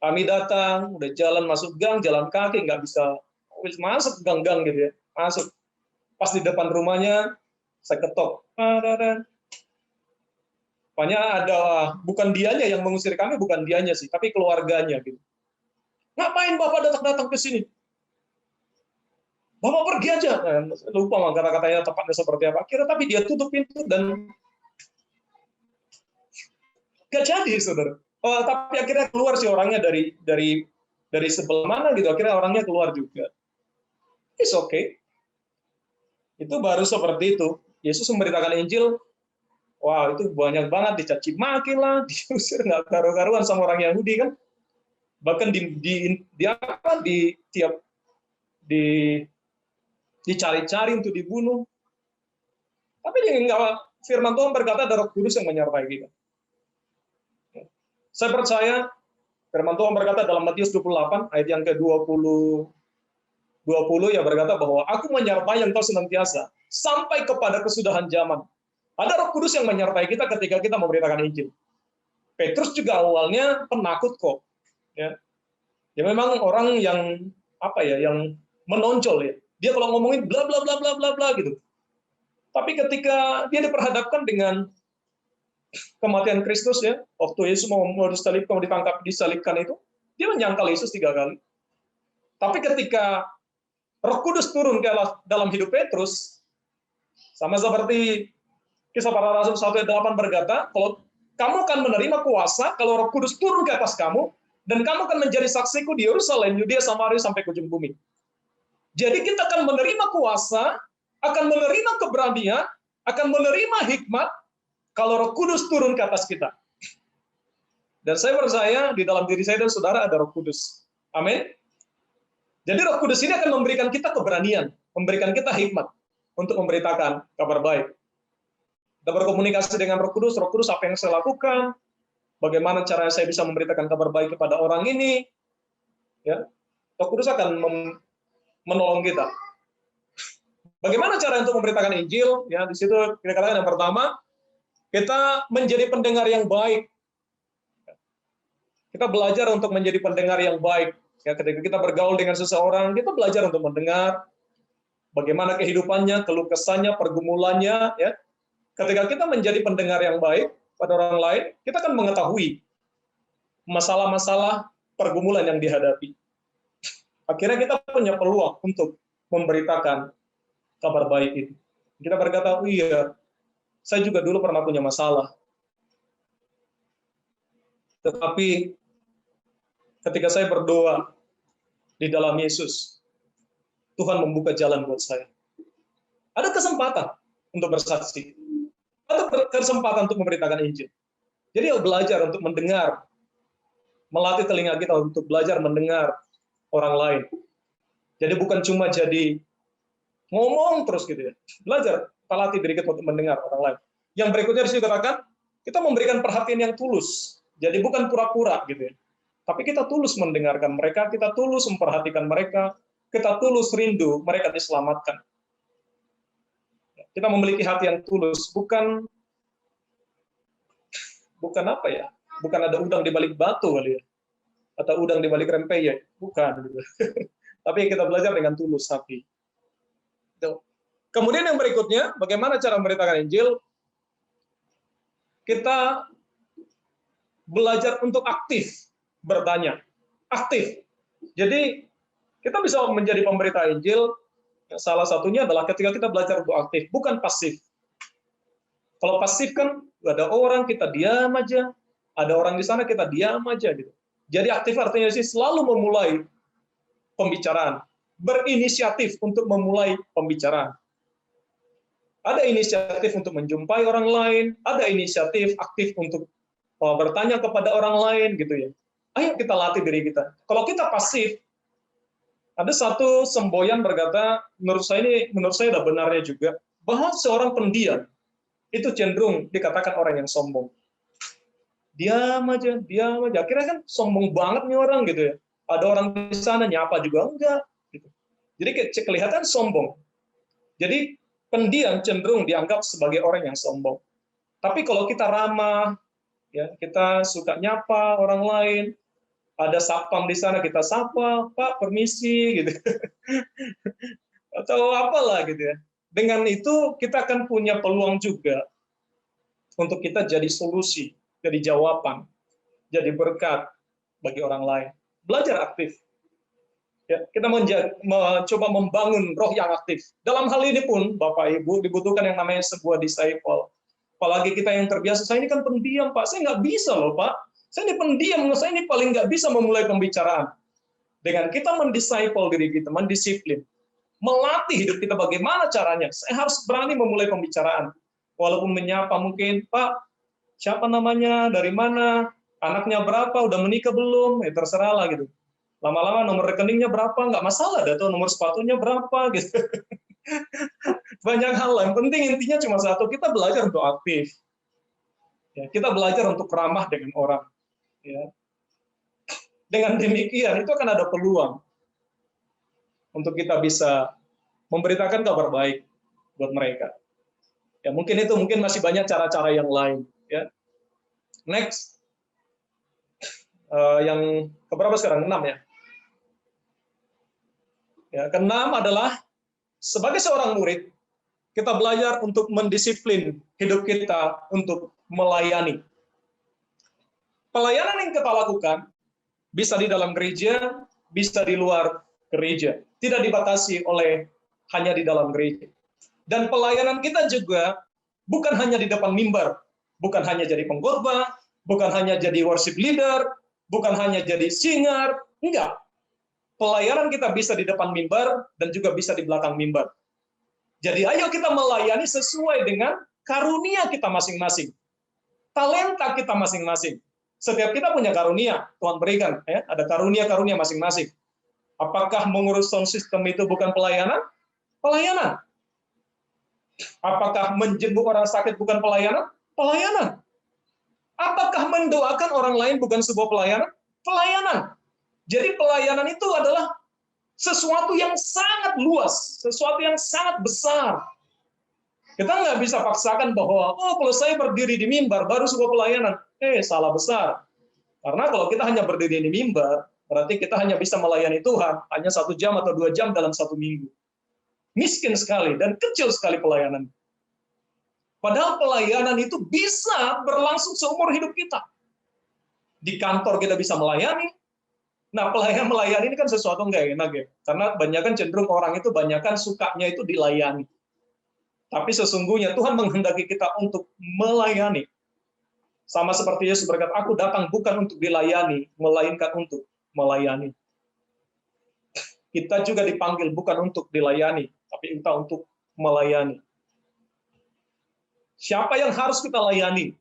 Speaker 1: Kami datang, udah jalan masuk gang, jalan kaki, nggak bisa masuk gang-gang gitu ya. Masuk. Pas di depan rumahnya, saya ketok. Pokoknya ada, bukan dianya yang mengusir kami, bukan dianya sih, tapi keluarganya gitu. Ngapain Bapak datang-datang ke sini? Bapak pergi aja. Lupa kata-katanya tepatnya seperti apa. Kira tapi dia tutup pintu dan gak jadi, saudara. Oh, tapi akhirnya keluar sih orangnya dari sebelah mana gitu. Akhirnya orangnya keluar juga. It's okay. Itu baru seperti itu. Yesus memberitakan Injil. Wah, itu banyak banget dicaci maki lah, diusir nggak karu-karuan sama orang Yahudi kan. Bahkan dicari-cari untuk dibunuh. Tapi firman Tuhan berkata ada Roh Kudus yang menyertai kita. Saya percaya firman Tuhan berkata dalam Matius 28 ayat yang ke-20 ya berkata bahwa aku menyertai engkau senantiasa sampai kepada kesudahan zaman. Ada Roh Kudus yang menyertai kita ketika kita memberitakan Injil. Petrus juga awalnya penakut kok. Ya memang orang yang yang menonjol ya. Dia kalau ngomongin bla bla bla bla bla bla gitu. Tapi ketika dia diperhadapkan dengan kematian Kristus ya, waktu Yesus mau ditangkap, disalibkan itu, dia menyangkal Yesus 3 kali. Tapi ketika Roh Kudus turun ke dalam hidup Petrus, sama seperti Kisah Para Rasul 1:8 berkata, kalau kamu akan menerima kuasa kalau Roh Kudus turun ke atas kamu, dan kamu akan menjadi saksiku di Yerusalem, Yudea, Samaria, sampai ke ujung bumi. Jadi kita akan menerima kuasa, akan menerima keberanian, akan menerima hikmat, kalau Roh Kudus turun ke atas kita. Dan saya percaya di dalam diri saya dan saudara ada Roh Kudus. Amin. Jadi Roh Kudus ini akan memberikan kita keberanian, memberikan kita hikmat untuk memberitakan kabar baik. Kita berkomunikasi dengan Roh Kudus apa yang saya lakukan, bagaimana cara saya bisa memberitakan kabar baik kepada orang ini. Ya, Roh Kudus akan menolong kita. Bagaimana cara untuk memberitakan Injil? Ya, di situ kita katakan yang pertama, kita menjadi pendengar yang baik. Kita belajar untuk menjadi pendengar yang baik. Ya, ketika kita bergaul dengan seseorang, kita belajar untuk mendengar bagaimana kehidupannya, keluh kesahnya, pergumulannya. Ya, ketika kita menjadi pendengar yang baik pada orang lain, kita akan mengetahui masalah-masalah pergumulan yang dihadapi. Akhirnya kita punya peluang untuk memberitakan kabar baik itu. Kita berkata, oh iya, saya juga dulu pernah punya masalah. Tetapi ketika saya berdoa di dalam Yesus, Tuhan membuka jalan buat saya. Ada kesempatan untuk bersaksi. Ada kesempatan untuk memberitakan Injil. Jadi belajar untuk mendengar, melatih telinga kita untuk belajar mendengar orang lain. Jadi bukan cuma jadi ngomong terus gitu ya. Belajar, kita latih diri kita untuk mendengar orang lain. Yang berikutnya harus dikatakan, kita memberikan perhatian yang tulus. Jadi bukan pura-pura gitu ya. Tapi kita tulus mendengarkan mereka, kita tulus memperhatikan mereka, kita tulus rindu mereka diselamatkan. Kita memiliki hati yang tulus, bukan apa ya? Bukan ada udang di balik batu kali ya. Atau udang di balik rempeyek, bukan gitu. Tapi kita belajar dengan tulus hati. Kemudian yang berikutnya, bagaimana cara memberitakan Injil? Kita belajar untuk aktif bertanya. Aktif. Jadi kita bisa menjadi pemberita Injil, salah satunya adalah ketika kita belajar untuk aktif, bukan pasif. Kalau pasif kan ada orang kita diam aja, ada orang di sana kita diam aja gitu. Jadi aktif artinya sih selalu memulai pembicaraan, berinisiatif untuk memulai pembicaraan. Ada inisiatif untuk menjumpai orang lain, ada inisiatif aktif untuk bertanya kepada orang lain gitu ya. Ayo kita latih diri kita. Kalau kita pasif, ada satu semboyan berkata, menurut saya ada benarnya juga, bahwa seorang pendiam itu cenderung dikatakan orang yang sombong. Diam aja. Akhirnya kan sombong banget nih orang gitu ya. Ada orang di sana nyapa juga enggak. Gitu. Jadi kelihatan sombong. Jadi pendiam cenderung dianggap sebagai orang yang sombong. Tapi kalau kita ramah, ya kita suka nyapa orang lain, ada sapam di sana kita sapa, Pak permisi gitu. Atau apalah gitu ya. Dengan itu kita akan punya peluang juga untuk kita jadi solusi, jadi jawaban, jadi berkat bagi orang lain. Belajar aktif. Ya, kita mencoba membangun roh yang aktif. Dalam hal ini pun, Bapak Ibu, dibutuhkan yang namanya sebuah disciple. Apalagi kita yang terbiasa, saya ini kan pendiam, Pak. Saya nggak bisa loh, Pak. Saya ini pendiam, saya ini paling nggak bisa memulai pembicaraan. Dengan kita mendisciple diri kita, mendisiplin, melatih hidup kita bagaimana caranya. Saya harus berani memulai pembicaraan. Walaupun menyapa mungkin, Pak, siapa namanya, dari mana, anaknya berapa, udah menikah belum, ya terserah lah gitu. Lama-lama nomor rekeningnya berapa, nggak masalah, atau nomor sepatunya berapa, gitu. Banyak hal, yang penting intinya cuma satu, kita belajar untuk aktif. Ya, kita belajar untuk ramah dengan orang. Ya. Dengan demikian, itu akan ada peluang untuk kita bisa memberitakan kabar baik buat mereka. Ya, mungkin masih banyak cara-cara yang lain. Ya. Next, yang keberapa sekarang? 6 ya. Ya, keenam adalah sebagai seorang murid, kita belajar untuk mendisiplin hidup kita untuk melayani. Pelayanan yang kita lakukan bisa di dalam gereja, bisa di luar gereja. Tidak dibatasi oleh hanya di dalam gereja. Dan pelayanan kita juga bukan hanya di depan mimbar, bukan hanya jadi pengkhotbah, bukan hanya jadi worship leader, bukan hanya jadi singer, enggak. Pelayanan kita bisa di depan mimbar dan juga bisa di belakang mimbar. Jadi ayo kita melayani sesuai dengan karunia kita masing-masing. Talenta kita masing-masing. Setiap kita punya karunia, Tuhan berikan. Ya, ada karunia-karunia masing-masing. Apakah mengurus sound system itu bukan pelayanan? Pelayanan. Apakah menjenguk orang sakit bukan pelayanan? Pelayanan. Apakah mendoakan orang lain bukan sebuah pelayanan? Pelayanan. Jadi pelayanan itu adalah sesuatu yang sangat luas, sesuatu yang sangat besar. Kita nggak bisa paksakan bahwa, kalau saya berdiri di mimbar, baru sebuah pelayanan. Salah besar. Karena kalau kita hanya berdiri di mimbar, berarti kita hanya bisa melayani Tuhan, hanya 1 jam atau 2 jam dalam 1 minggu. Miskin sekali dan kecil sekali pelayanan. Padahal pelayanan itu bisa berlangsung seumur hidup kita. Di kantor kita bisa melayani, Nah, pelayan melayani ini kan sesuatu nggak enak ya, karena banyakan cenderung orang itu banyakan sukanya itu dilayani. Tapi sesungguhnya Tuhan menghendaki kita untuk melayani. Sama seperti Yesus berkata, aku datang bukan untuk dilayani, melainkan untuk melayani. Kita juga dipanggil bukan untuk dilayani, tapi kita untuk melayani. Siapa yang harus kita layani?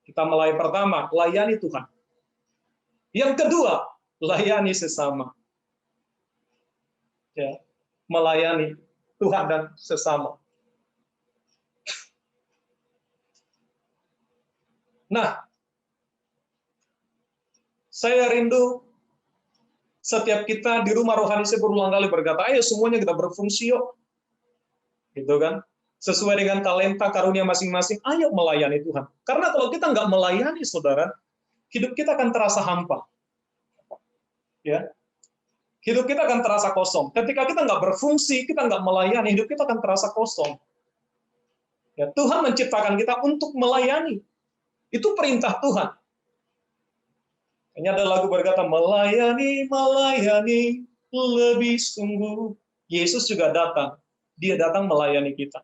Speaker 1: Kita melayani pertama, layani Tuhan. Yang kedua, layani sesama. Ya, melayani Tuhan dan sesama. Nah, saya rindu setiap kita di rumah rohani saya berulang kali berkata, ayo semuanya kita berfungsi yuk. Gitu kan? Sesuai dengan talenta karunia masing-masing, ayo melayani Tuhan. Karena kalau kita nggak melayani, saudara, hidup kita akan terasa hampa. Ya, hidup kita akan terasa kosong. Ketika kita nggak berfungsi, kita nggak melayani, hidup kita akan terasa kosong. Ya, Tuhan menciptakan kita untuk melayani. Itu perintah Tuhan. Ini ada lagu berkata, melayani, melayani, lebih sungguh. Yesus juga datang. Dia datang melayani kita.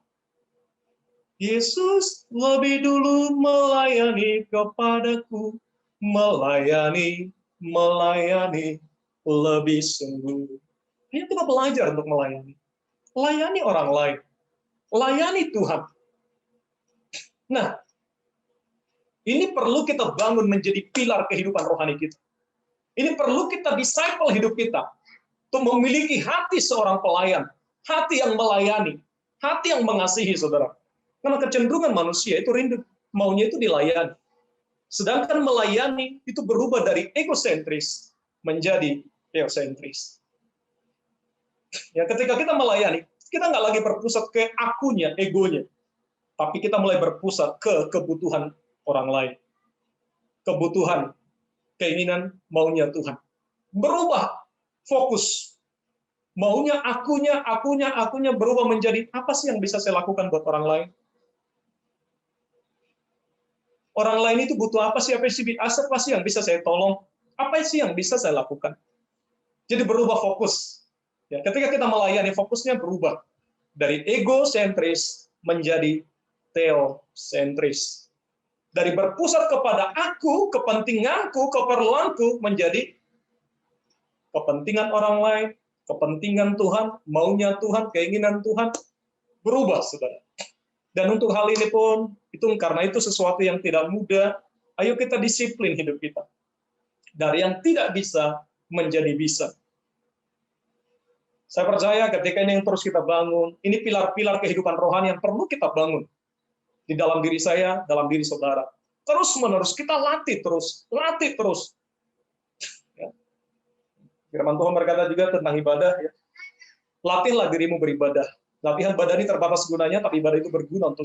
Speaker 1: Yesus lebih dulu melayani kepadaku, melayani, melayani, lebih sungguh. Ayo kita belajar untuk melayani. Layani orang lain. Layani Tuhan. Nah, ini perlu kita bangun menjadi pilar kehidupan rohani kita. Ini perlu kita disciple hidup kita. Untuk memiliki hati seorang pelayan. Hati yang melayani. Hati yang mengasihi, saudara. Karena kecenderungan manusia itu rindu, maunya itu dilayani. Sedangkan melayani itu berubah dari egosentris menjadi teosentris. Ya, ketika kita melayani, kita nggak lagi berpusat ke akunya, egonya. Tapi kita mulai berpusat ke kebutuhan orang lain. Kebutuhan, keinginan, maunya Tuhan. Berubah fokus. Maunya akunya berubah menjadi apa sih yang bisa saya lakukan buat orang lain? Orang lain itu butuh apa sih yang bisa saya tolong? Apa sih yang bisa saya lakukan? Jadi berubah fokus. Ya, ketika kita melayani, fokusnya berubah. Dari egosentris menjadi teosentris. Dari berpusat kepada aku, kepentinganku, keperluanku, menjadi kepentingan orang lain, kepentingan Tuhan, maunya Tuhan, keinginan Tuhan, berubah, saudara. Dan untuk hal ini pun, karena itu sesuatu yang tidak mudah, ayo kita disiplin hidup kita. Dari yang tidak bisa, menjadi bisa. Saya percaya ketika ini yang terus kita bangun, ini pilar-pilar kehidupan rohani yang perlu kita bangun. Di dalam diri saya, dalam diri saudara. Terus-menerus, kita latih terus. Ya. Firman Tuhan berkata juga tentang ibadah. Ya. Latihlah dirimu beribadah. Latihan badan ini terbatas gunanya, tapi ibadah itu berguna untuk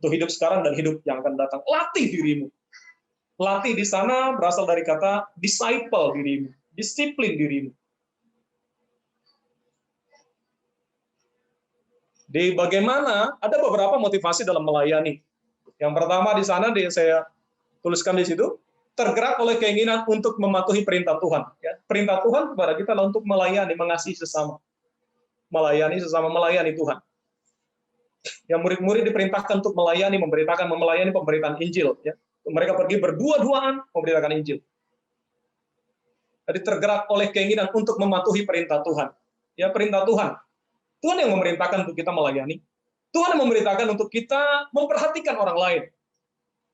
Speaker 1: hidup sekarang dan hidup yang akan datang. Latih dirimu. Latih di sana berasal dari kata disciple dirimu, disiplin dirimu. Di bagaimana ada beberapa motivasi dalam melayani. Yang pertama di sana saya tuliskan di situ, tergerak oleh keinginan untuk mematuhi perintah Tuhan. Ya, perintah Tuhan kepada kita adalah untuk melayani, mengasihi sesama. Melayani sesama, melayani Tuhan. Yang murid-murid diperintahkan untuk melayani pemberitaan Injil. Ya. Mereka pergi berdua-duaan memberitakan Injil. Jadi tergerak oleh keinginan untuk mematuhi perintah Tuhan. Ya, perintah Tuhan. Tuhan yang memerintahkan untuk kita melayani. Tuhan yang memerintahkan untuk kita memperhatikan orang lain.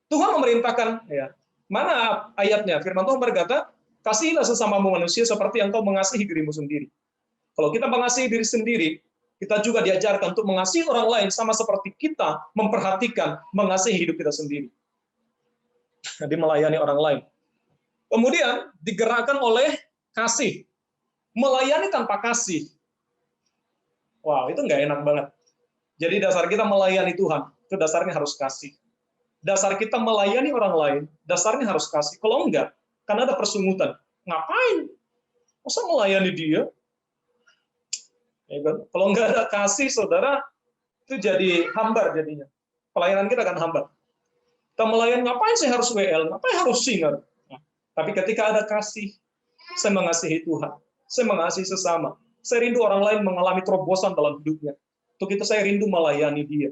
Speaker 1: Tuhan memerintahkan, ya, mana ayatnya? Firman Tuhan berkata, kasihilah sesamamu manusia seperti yang kau mengasihi dirimu sendiri. Kalau kita mengasihi diri sendiri, kita juga diajarkan untuk mengasihi orang lain sama seperti kita memperhatikan, mengasihi hidup kita sendiri. Jadi melayani orang lain. Kemudian digerakkan oleh kasih. Melayani tanpa kasih. Wow, itu nggak enak banget. Jadi dasar kita melayani Tuhan, itu dasarnya harus kasih. Dasar kita melayani orang lain, dasarnya harus kasih. Kalau enggak, kan ada persungutan. Ngapain? Masa melayani dia? Ya kan? Kalau nggak ada kasih, saudara, itu jadi hambar jadinya. Pelayanan kita akan hambar. Kita melayani, ngapain sih harus WL? Ngapain harus singer? Nah, tapi ketika ada kasih, Saya mengasihi Tuhan. Saya mengasihi sesama. Saya rindu orang lain mengalami terobosan dalam hidupnya. Untuk itu saya rindu melayani dia.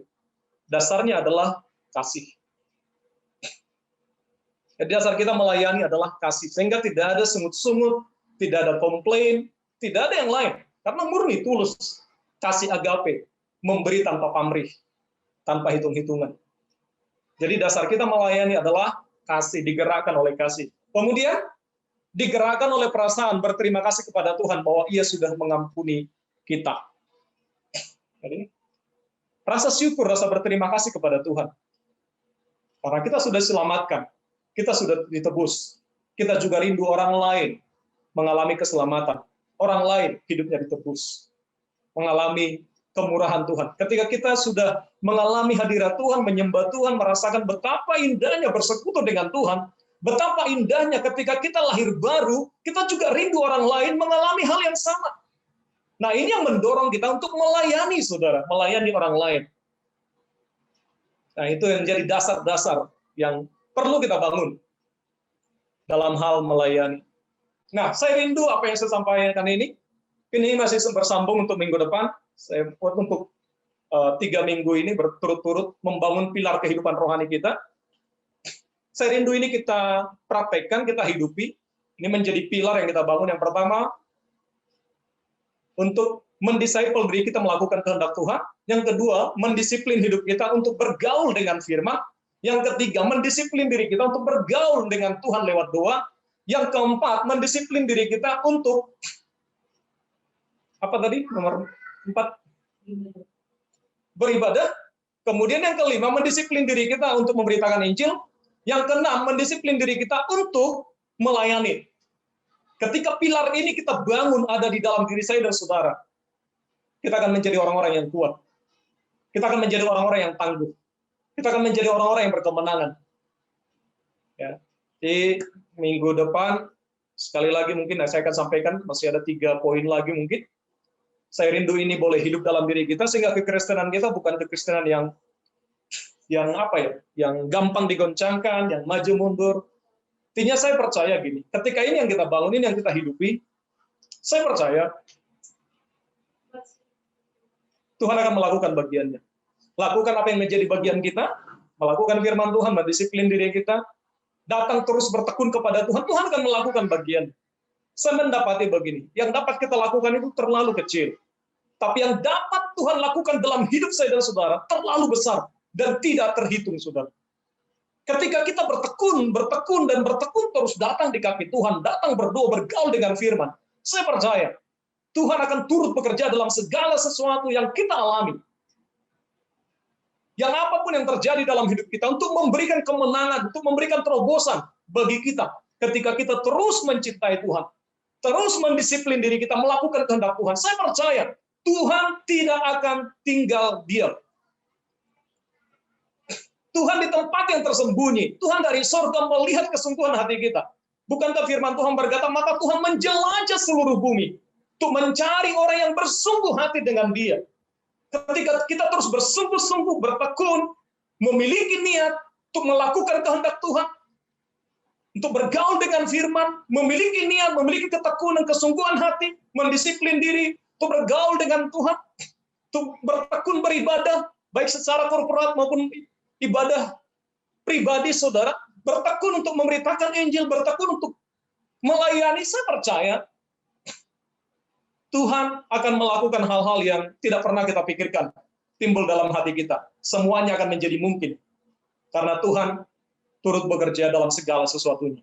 Speaker 1: Dasarnya adalah kasih. Dasar kita melayani adalah kasih. Sehingga tidak ada sungut-sungut, tidak ada komplain, tidak ada yang lain. Karena murni tulus. Kasih agape. Memberi tanpa pamrih. Tanpa hitung-hitungan. Jadi dasar kita melayani adalah kasih, digerakkan oleh kasih. Kemudian, digerakkan oleh perasaan berterima kasih kepada Tuhan bahwa Ia sudah mengampuni kita. Jadi, rasa syukur, rasa berterima kasih kepada Tuhan. Karena kita sudah diselamatkan, kita sudah ditebus. Kita juga rindu orang lain mengalami keselamatan. Orang lain hidupnya ditebus. Mengalami kemurahan Tuhan. Ketika kita sudah mengalami hadirat Tuhan, menyembah Tuhan, merasakan betapa indahnya bersekutu dengan Tuhan, betapa indahnya ketika kita lahir baru, kita juga rindu orang lain mengalami hal yang sama. Nah, ini yang mendorong kita untuk melayani, saudara, melayani orang lain. Nah, itu yang menjadi dasar-dasar yang perlu kita bangun dalam hal melayani. Nah, saya rindu apa yang saya sampaikan ini masih bersambung untuk minggu depan. Saya untuk 3 minggu ini berturut-turut membangun pilar kehidupan rohani kita. Saya rindu ini kita praktekkan, kita hidupi. Ini menjadi pilar yang kita bangun. Yang pertama, untuk mendisciple diri kita melakukan kehendak Tuhan. Yang kedua, mendisiplin hidup kita untuk bergaul dengan firman. Yang ketiga, mendisiplin diri kita untuk bergaul dengan Tuhan lewat doa. Yang keempat, mendisiplin diri kita untuk apa tadi? Nomor 4, beribadah. Kemudian yang kelima, mendisiplin diri kita untuk memberitakan Injil. Yang keenam, mendisiplin diri kita untuk melayani. Ketika pilar ini kita bangun ada di dalam diri saya dan saudara, kita akan menjadi orang-orang yang kuat. Kita akan menjadi orang-orang yang tangguh. Kita akan menjadi orang-orang yang berkemenangan. Ya. Di minggu depan, sekali lagi mungkin saya akan sampaikan, masih ada 3 poin lagi mungkin. Saya rindu ini boleh hidup dalam diri kita, sehingga kekristenan kita bukan kekristenan yang apa ya, yang gampang digoncangkan, yang maju mundur. Intinya saya percaya gini, ketika ini yang kita bangun, ini yang kita hidupi, saya percaya Tuhan akan melakukan bagiannya. Lakukan apa yang menjadi bagian kita, melakukan firman Tuhan, mendisiplin diri kita, datang terus bertekun kepada Tuhan, Tuhan akan melakukan bagian. Saya mendapati begini, yang dapat kita lakukan itu terlalu kecil. Tapi yang dapat Tuhan lakukan dalam hidup saya dan saudara terlalu besar dan tidak terhitung, saudara. Ketika kita bertekun terus datang di kaki Tuhan, datang berdoa, bergaul dengan firman, saya percaya Tuhan akan turut bekerja dalam segala sesuatu yang kita alami. Yang apapun yang terjadi dalam hidup kita untuk memberikan kemenangan, untuk memberikan terobosan bagi kita ketika kita terus mencintai Tuhan. Terus mendisiplin diri kita melakukan kehendak Tuhan. Saya percaya Tuhan tidak akan tinggal diam. Tuhan di tempat yang tersembunyi. Tuhan dari surga melihat kesungguhan hati kita. Bukankah firman Tuhan berkata, maka Tuhan menjelajah seluruh bumi untuk mencari orang yang bersungguh hati dengan Dia. Ketika kita terus bersungguh-sungguh bertekun, memiliki niat untuk melakukan kehendak Tuhan, untuk bergaul dengan firman, memiliki niat, memiliki ketekunan, kesungguhan hati, mendisiplin diri, untuk bergaul dengan Tuhan, untuk bertekun beribadah, baik secara korporat maupun ibadah pribadi saudara, bertekun untuk memberitakan Injil, bertekun untuk melayani, saya percaya Tuhan akan melakukan hal-hal yang tidak pernah kita pikirkan, timbul dalam hati kita. Semuanya akan menjadi mungkin, karena Tuhan turut bekerja dalam segala sesuatunya.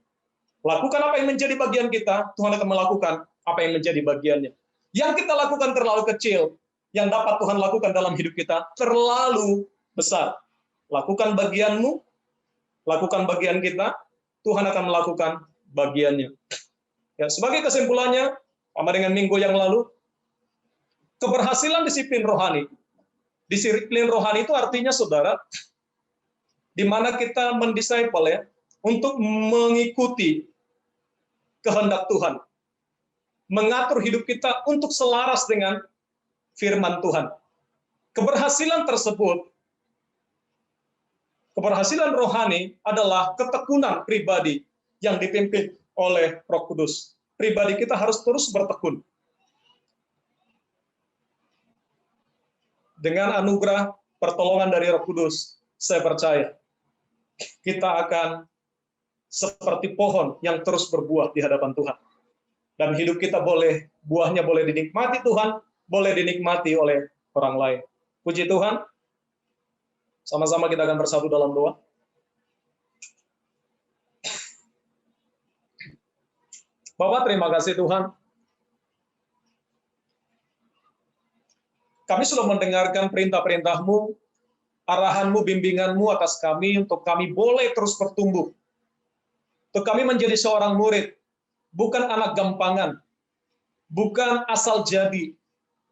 Speaker 1: Lakukan apa yang menjadi bagian kita, Tuhan akan melakukan apa yang menjadi bagiannya. Yang kita lakukan terlalu kecil, yang dapat Tuhan lakukan dalam hidup kita terlalu besar. Lakukan bagianmu, lakukan bagian kita, Tuhan akan melakukan bagiannya. Ya, sebagai kesimpulannya, sama dengan minggu yang lalu, keberhasilan disiplin rohani. Disiplin rohani itu artinya, saudara, di mana kita mendisciple ya, untuk mengikuti kehendak Tuhan. Mengatur hidup kita untuk selaras dengan firman Tuhan. Keberhasilan tersebut, keberhasilan rohani adalah ketekunan pribadi yang dipimpin oleh Roh Kudus. pribadi kita harus terus bertekun. Dengan anugerah pertolongan dari Roh Kudus, saya percaya kita akan seperti pohon yang terus berbuah di hadapan Tuhan. Dan hidup kita buahnya boleh dinikmati Tuhan, boleh dinikmati oleh orang lain. Puji Tuhan. Sama-sama kita akan bersatu dalam doa. Bapak, terima kasih Tuhan. Kami sudah mendengarkan perintah-perintah-Mu, arahan-Mu, bimbingan-Mu atas kami, untuk kami boleh terus bertumbuh. Untuk kami menjadi seorang murid, bukan anak gampangan, bukan asal jadi,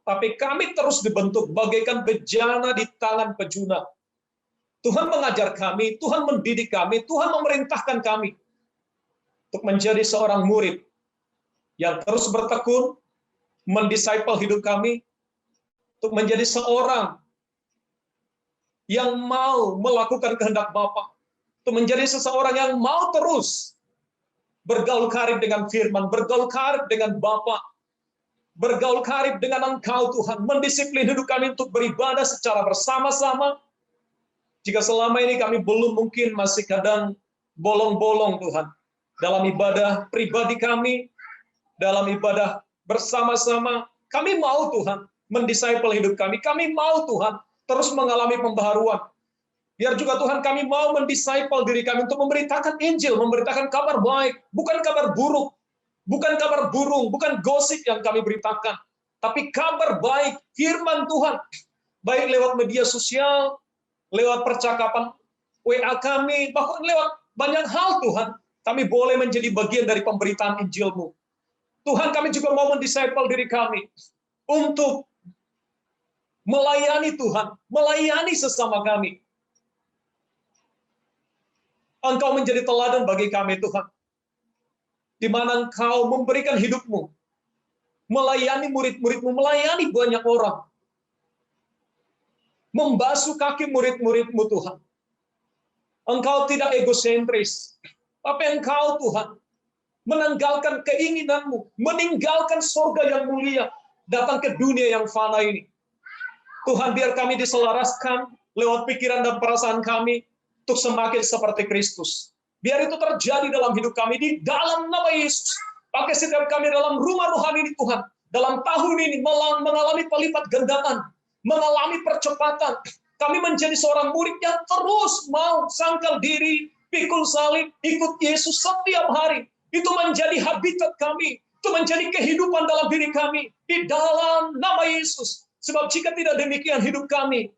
Speaker 1: tapi kami terus dibentuk bagaikan bejana di tangan pejuna. Tuhan mengajar kami, Tuhan mendidik kami, Tuhan memerintahkan kami untuk menjadi seorang murid yang terus bertekun, mendisciple hidup kami, untuk menjadi seorang yang mau melakukan kehendak Bapa, untuk menjadi seseorang yang mau terus bergaul karib dengan firman, bergaul karib dengan Bapa, bergaul karib dengan Engkau Tuhan, mendisiplin hidup kami untuk beribadah secara bersama-sama. Jika selama ini kami belum mungkin masih kadang bolong-bolong Tuhan, dalam ibadah pribadi kami, dalam ibadah bersama-sama, kami mau Tuhan mendisciple hidup kami mau Tuhan terus mengalami pembaharuan. Biar juga Tuhan kami mau mendisciple diri kami untuk memberitakan Injil, memberitakan kabar baik, bukan kabar buruk, bukan kabar burung, bukan gosip yang kami beritakan, tapi kabar baik, firman Tuhan, baik lewat media sosial, lewat percakapan WA kami, bahkan lewat banyak hal Tuhan, kami boleh menjadi bagian dari pemberitaan Injil-Mu. Tuhan, kami juga mau mendisciple diri kami untuk melayani Tuhan, melayani sesama kami. Engkau menjadi teladan bagi kami Tuhan, di mana Engkau memberikan hidup-Mu, melayani murid-murid-Mu, melayani banyak orang, membasuh kaki murid-murid-Mu Tuhan. Engkau tidak egosentris, tapi Engkau Tuhan menanggalkan keinginan-Mu, meninggalkan surga yang mulia, datang ke dunia yang fana ini. Tuhan, biar kami diselaraskan lewat pikiran dan perasaan kami untuk semakin seperti Kristus. Biar itu terjadi dalam hidup kami di dalam nama Yesus. Pakai setiap kami dalam rumah rohani ini Tuhan, dalam tahun ini mengalami pelipat gandaan, mengalami percepatan. Kami menjadi seorang murid yang terus mau sangkal diri, pikul salib, ikut Yesus setiap hari. Itu menjadi habitat kami, itu menjadi kehidupan dalam diri kami, di dalam nama Yesus. Sebab jika tidak demikian hidup kami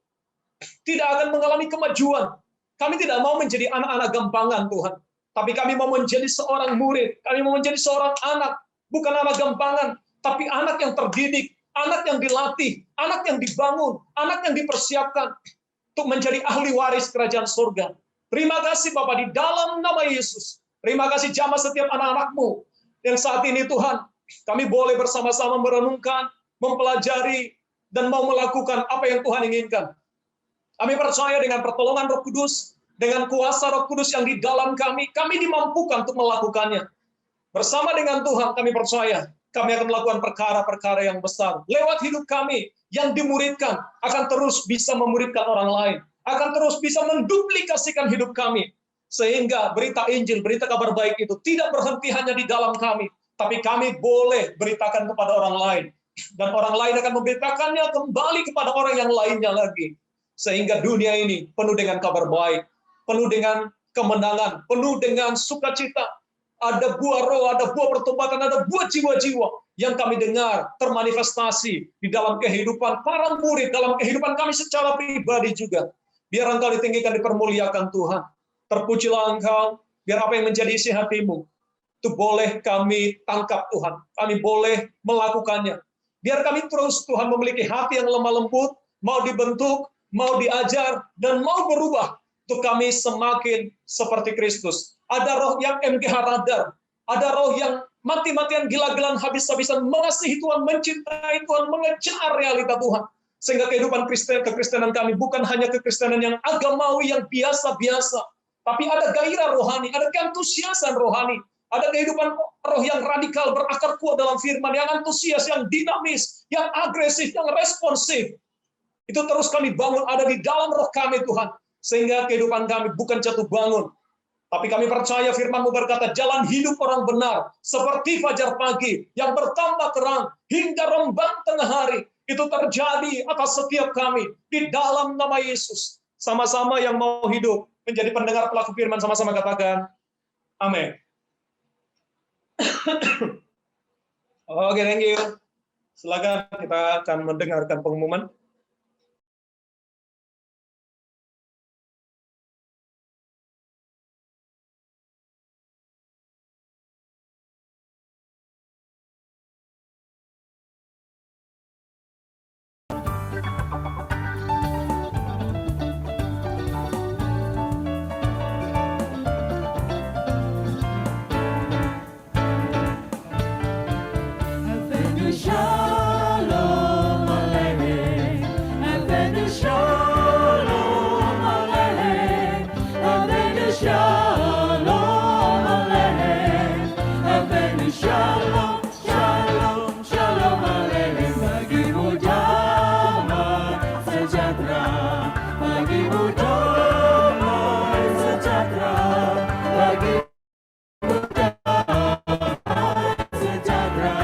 Speaker 1: tidak akan mengalami kemajuan. Kami tidak mau menjadi anak-anak gampangan Tuhan, tapi kami mau menjadi seorang murid, kami mau menjadi seorang anak, bukan anak gampangan, tapi anak yang terdidik, anak yang dilatih, anak yang dibangun, anak yang dipersiapkan untuk menjadi ahli waris kerajaan surga. Terima kasih Bapa di dalam nama Yesus. Terima kasih jamah setiap anak-anak-Mu yang saat ini Tuhan, kami boleh bersama-sama merenungkan, mempelajari, dan mau melakukan apa yang Tuhan inginkan. Kami percaya dengan pertolongan Roh Kudus, dengan kuasa Roh Kudus yang di dalam kami dimampukan untuk melakukannya. Bersama dengan Tuhan kami percaya, kami akan melakukan perkara-perkara yang besar. Lewat hidup kami yang dimuridkan, akan terus bisa memuridkan orang lain, akan terus bisa menduplikasikan hidup kami. Sehingga berita Injil, berita kabar baik itu tidak berhenti hanya di dalam kami, tapi kami boleh beritakan kepada orang lain. Dan orang lain akan memberitakannya kembali kepada orang yang lainnya lagi. Sehingga dunia ini penuh dengan kabar baik, penuh dengan kemenangan, penuh dengan sukacita. Ada buah roh, ada buah pertobatan, ada buah jiwa-jiwa yang kami dengar termanifestasi di dalam kehidupan para murid, dalam kehidupan kami secara pribadi juga. Biar Engkau ditinggikan, dipermuliakan Tuhan. Terpujilah Engkau, biar apa yang menjadi isi hati-Mu itu boleh kami tangkap Tuhan. Kami boleh melakukannya. Biar kami terus Tuhan memiliki hati yang lemah lembut, mau dibentuk, mau diajar, dan mau berubah. Untuk kami semakin seperti Kristus. Ada roh yang MGH radar, ada roh yang mati-matian gila-gilaan habis-habisan mengasihi Tuhan, mencintai Tuhan, mengejar realita Tuhan. Sehingga kehidupan kekristenan kami bukan hanya kekristenan yang agamawi, yang biasa-biasa, tapi ada gairah rohani, ada keantusiasan rohani, Ada kehidupan roh yang radikal, berakar kuat dalam firman, yang antusias, yang dinamis, yang agresif, yang responsif. Itu terus kami bangun ada di dalam roh kami, Tuhan. Sehingga kehidupan kami bukan jatuh bangun. Tapi kami percaya firman-Mu berkata, jalan hidup orang benar, seperti fajar pagi, yang bertambah terang, hingga rembang tengah hari. Itu terjadi atas setiap kami, di dalam nama Yesus. Sama-sama yang mau hidup, menjadi pendengar pelaku firman, sama-sama katakan, amin. Oke, thank you. Silakan kita akan mendengarkan pengumuman.
Speaker 5: Shalom Aleichem, Avenu Shalom Aleichem, Avenu Shalom Aleichem, Avenu Shalom, Shalom, Shalom Aleichem. Bagimu damai sejahtera, bagimu damai sejahtera,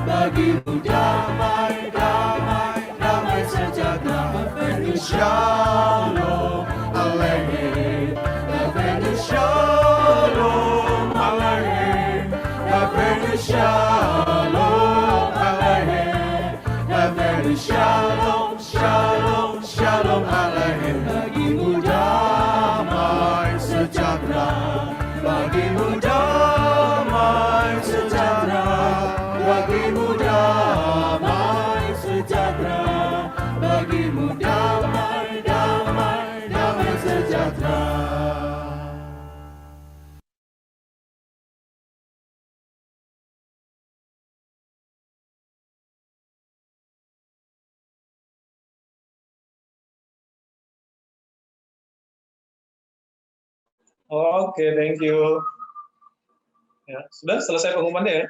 Speaker 5: bagimu bagimu damai, damai, damai sejahtera. Avenu Shalom Aleichem, Avenu Shalom Aleichem, Avenu Shalom Aleichem, Avenu Shalom, Shalom, Shalom Aleichem. Bagimu damai sejahtera, bagimu damai sejahtera, bagimu damai sejahtera, bagimu damai, damai, damai sejahtera.
Speaker 1: Oke, thank you. Ya, sudah selesai pengumumannya ya.